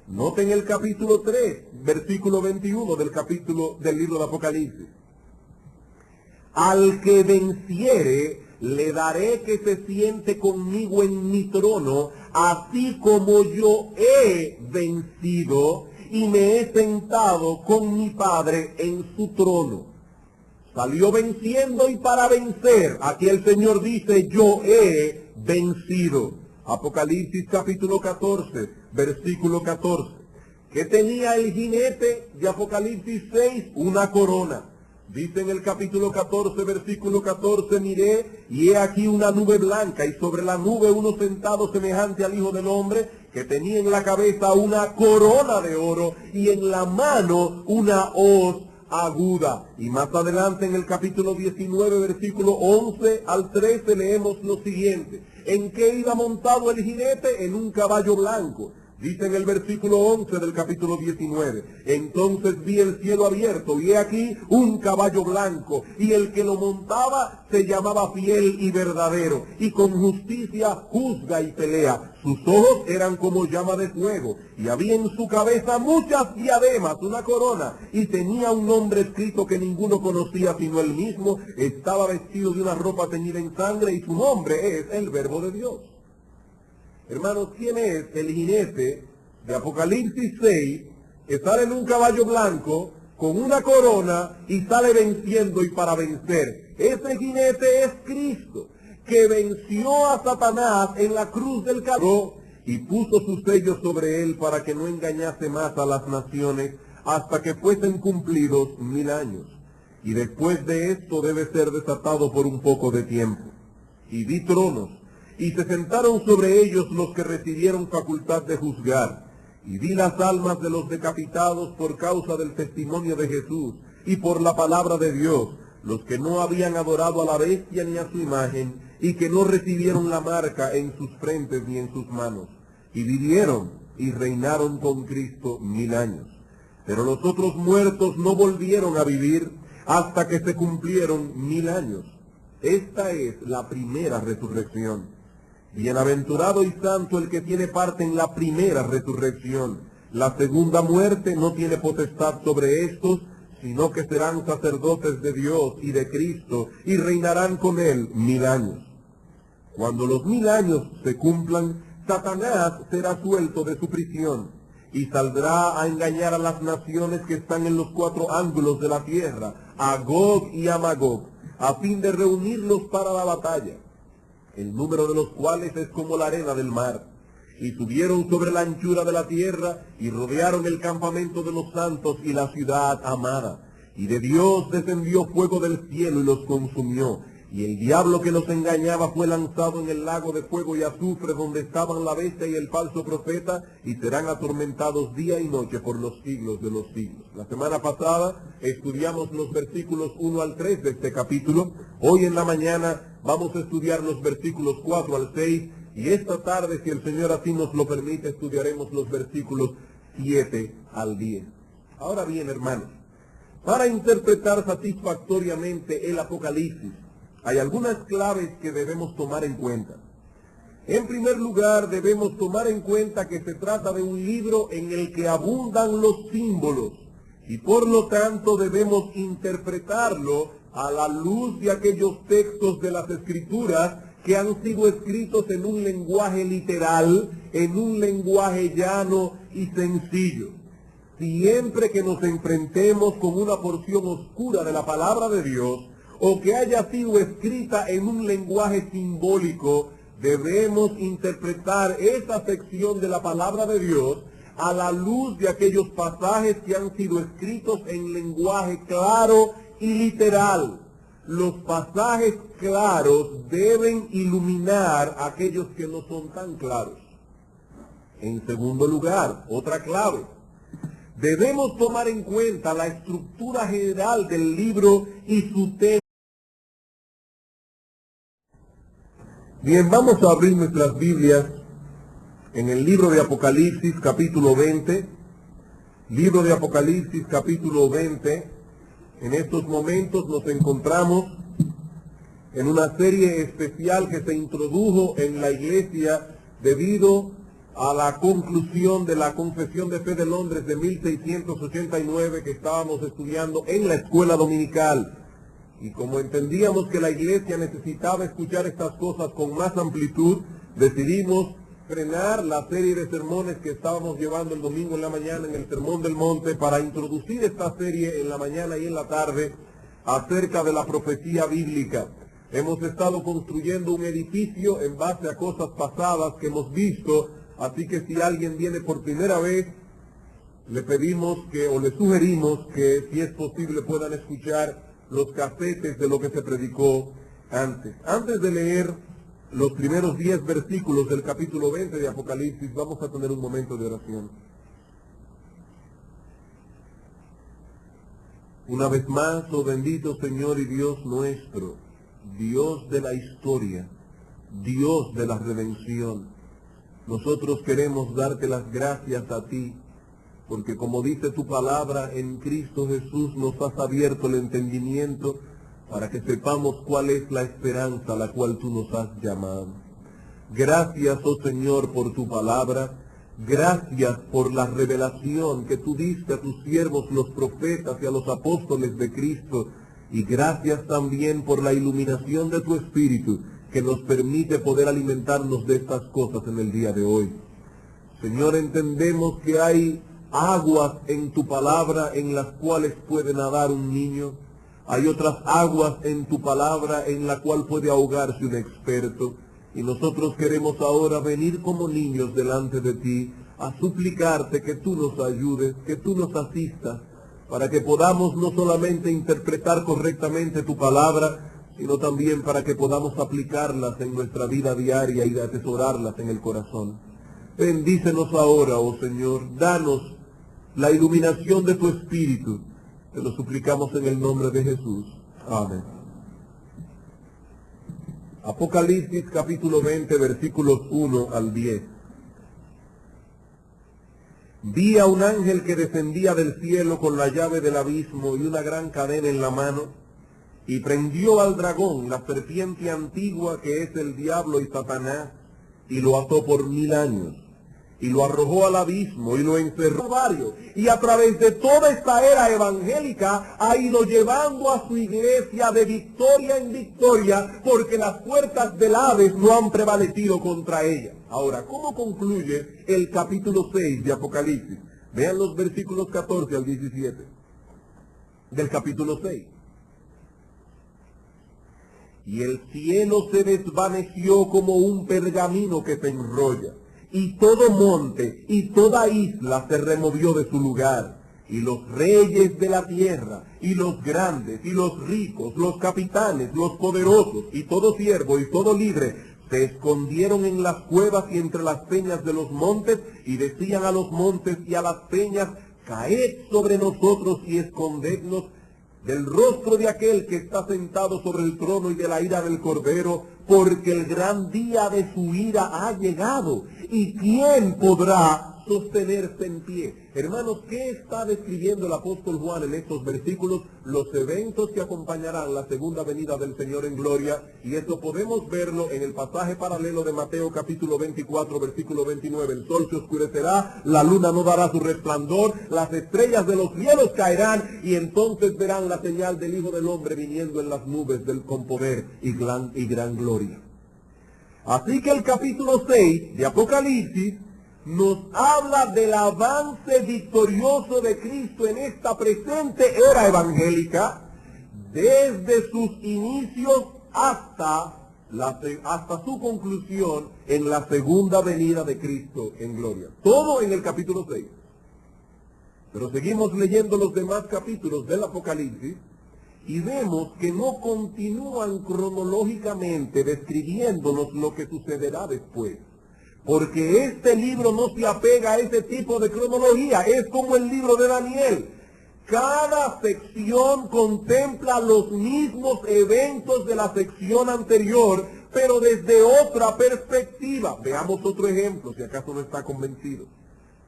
Noten el capítulo 3, versículo 21 del libro de Apocalipsis. Al que venciere, le daré que se siente conmigo en mi trono, así como yo he vencido y me he sentado con mi Padre en su trono. Salió venciendo y para vencer. Aquí el Señor dice, yo he vencido. Apocalipsis capítulo 14, versículo 14. ¿Qué tenía el jinete de Apocalipsis 6? Una corona. Dice en el capítulo 14, versículo 14, miré, y he aquí una nube blanca, y sobre la nube uno sentado semejante al Hijo del Hombre, que tenía en la cabeza una corona de oro, y en la mano una hoz aguda. Y más adelante en el capítulo 19, versículo 11 al 13, leemos lo siguiente. ¿En qué iba montado el jinete? En un caballo blanco. Dice en el versículo 11 del capítulo 19, entonces vi el cielo abierto y he aquí un caballo blanco, y el que lo montaba se llamaba Fiel y Verdadero, y con justicia juzga y pelea. Sus ojos eran como llama de fuego, y había en su cabeza muchas diademas, una corona, y tenía un nombre escrito que ninguno conocía sino él mismo. Estaba vestido de una ropa teñida en sangre, y su nombre es el Verbo de Dios. Hermanos, ¿quién es el jinete de Apocalipsis 6 que sale en un caballo blanco con una corona y sale venciendo y para vencer? Ese jinete es Cristo, que venció a Satanás en la cruz del Calvario y puso sus sellos sobre él para que no engañase más a las naciones hasta que fuesen cumplidos 1000 años. Y después de esto debe ser desatado por un poco de tiempo. Y vi tronos, y se sentaron sobre ellos los que recibieron facultad de juzgar. Y vi las almas de los decapitados por causa del testimonio de Jesús y por la palabra de Dios, los que no habían adorado a la bestia ni a su imagen, y que no recibieron la marca en sus frentes ni en sus manos. Y vivieron y reinaron con Cristo 1000 años. Pero los otros muertos no volvieron a vivir hasta que se cumplieron 1000 años. Esta es la primera resurrección. Bienaventurado y santo el que tiene parte en la primera resurrección. La segunda muerte no tiene potestad sobre estos, sino que serán sacerdotes de Dios y de Cristo, y reinarán con él 1000 años. Cuando los 1000 años se cumplan, Satanás será suelto de su prisión, y saldrá a engañar a las naciones que están en los 4 ángulos de la tierra, a Gog y a Magog, a fin de reunirlos para la batalla, el número de los cuales es como la arena del mar. Y subieron sobre la anchura de la tierra, y rodearon el campamento de los santos y la ciudad amada. Y de Dios descendió fuego del cielo y los consumió. Y el diablo que los engañaba fue lanzado en el lago de fuego y azufre, donde estaban la bestia y el falso profeta, y serán atormentados día y noche por los siglos de los siglos. La semana pasada estudiamos los versículos 1 al 3 de este capítulo. Hoy en la mañana vamos a estudiar los versículos 4 al 6, y esta tarde, si el Señor así nos lo permite, estudiaremos los versículos 7 al 10. Ahora bien, hermanos, para interpretar satisfactoriamente el Apocalipsis, hay algunas claves que debemos tomar en cuenta. En primer lugar, debemos tomar en cuenta que se trata de un libro en el que abundan los símbolos, y por lo tanto debemos interpretarlo a la luz de aquellos textos de las Escrituras que han sido escritos en un lenguaje literal, en un lenguaje llano y sencillo. Siempre que nos enfrentemos con una porción oscura de la palabra de Dios, o que haya sido escrita en un lenguaje simbólico, debemos interpretar esa sección de la palabra de Dios a la luz de aquellos pasajes que han sido escritos en lenguaje claro y literal. Los pasajes claros deben iluminar a aquellos que no son tan claros. En segundo lugar, otra clave. Debemos tomar en cuenta la estructura general del libro y su tema. Bien, vamos a abrir nuestras Biblias en el libro de Apocalipsis, capítulo 20, Libro de Apocalipsis, capítulo 20. En estos momentos nos encontramos en una serie especial que se introdujo en la iglesia debido a la conclusión de la Confesión de Fe de Londres de 1689 que estábamos estudiando en la escuela dominical. Y como entendíamos que la iglesia necesitaba escuchar estas cosas con más amplitud, decidimos frenar la serie de sermones que estábamos llevando el domingo en la mañana en el Sermón del Monte para introducir esta serie en la mañana y en la tarde acerca de la profecía bíblica. Hemos estado construyendo un edificio en base a cosas pasadas que hemos visto, así que si alguien viene por primera vez, le pedimos o le sugerimos que si es posible puedan escuchar los casetes de lo que se predicó antes. Antes de leer los primeros 10 versículos del capítulo 20 de Apocalipsis, vamos a tener un momento de oración. Una vez más, oh bendito Señor y Dios nuestro, Dios de la historia, Dios de la redención, nosotros queremos darte las gracias a ti, porque como dice tu palabra, en Cristo Jesús nos has abierto el entendimiento para que sepamos cuál es la esperanza a la cual tú nos has llamado. Gracias, oh Señor, por tu palabra. Gracias por la revelación que tú diste a tus siervos, los profetas y a los apóstoles de Cristo. Y gracias también por la iluminación de tu Espíritu, que nos permite poder alimentarnos de estas cosas en el día de hoy. Señor, entendemos que hay aguas en tu palabra en las cuales puede nadar un niño. Hay otras aguas en tu palabra en la cual puede ahogarse un experto. Y nosotros queremos ahora venir como niños delante de ti a suplicarte que tú nos ayudes, que tú nos asistas, para que podamos no solamente interpretar correctamente tu palabra, sino también para que podamos aplicarlas en nuestra vida diaria y atesorarlas en el corazón. Bendícenos ahora, oh Señor, danos la iluminación de tu Espíritu. Te lo suplicamos en el nombre de Jesús. Amén. Apocalipsis capítulo 20, versículos 1 al 10. Vi a un ángel que descendía del cielo con la llave del abismo y una gran cadena en la mano, y prendió al dragón, la serpiente antigua que es el diablo y Satanás, y lo ató por 1000 años. Y lo arrojó al abismo y lo encerró varios. Y a través de toda esta era evangélica ha ido llevando a su iglesia de victoria en victoria, porque las puertas del Hades no han prevalecido contra ella. Ahora, ¿cómo concluye el capítulo 6 de Apocalipsis? Vean los versículos 14 al 17 del capítulo 6. Y el cielo se desvaneció como un pergamino que se enrolla, y todo monte y toda isla se removió de su lugar, y los reyes de la tierra, y los grandes, y los ricos, los capitanes, los poderosos, y todo siervo y todo libre, se escondieron en las cuevas y entre las peñas de los montes, y decían a los montes y a las peñas: caed sobre nosotros y escondednos del rostro de aquel que está sentado sobre el trono y de la ira del Cordero, porque el gran día de su ira ha llegado, y ¿quién podrá sostenerse en pie? Hermanos, ¿qué está describiendo el apóstol Juan en estos versículos? Los eventos que acompañarán la segunda venida del Señor en gloria, y esto podemos verlo en el pasaje paralelo de Mateo capítulo 24, versículo 29. El sol se oscurecerá, la luna no dará su resplandor, las estrellas de los cielos caerán, y entonces verán la señal del Hijo del Hombre viniendo en las nubes con poder y gran gloria. Así que el capítulo 6 de Apocalipsis nos habla del avance victorioso de Cristo en esta presente era evangélica, desde sus inicios hasta su conclusión en la segunda venida de Cristo en gloria. Todo en el capítulo 6. Pero seguimos leyendo los demás capítulos del Apocalipsis y vemos que no continúan cronológicamente describiéndonos lo que sucederá después. Porque este libro no se apega a ese tipo de cronología, es como el libro de Daniel. Cada sección contempla los mismos eventos de la sección anterior, pero desde otra perspectiva. Veamos otro ejemplo, si acaso no está convencido.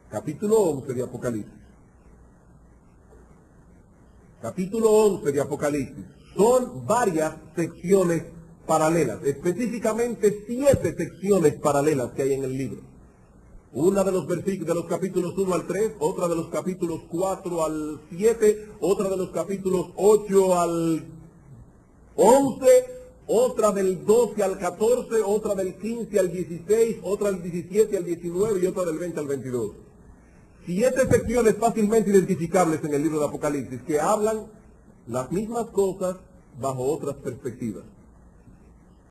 Capítulo 11 de Apocalipsis. capítulo 11 de Apocalipsis, son varias secciones paralelas, específicamente 7 secciones paralelas que hay en el libro. Una de los versículos de los capítulos 1 al 3, otra de los capítulos 4 al 7, otra de los capítulos 8 al 11, otra del 12 al 14, otra del 15 al 16, otra del 17 al 19 y otra del 20 al 22. 7 secciones fácilmente identificables en el libro de Apocalipsis que hablan las mismas cosas bajo otras perspectivas.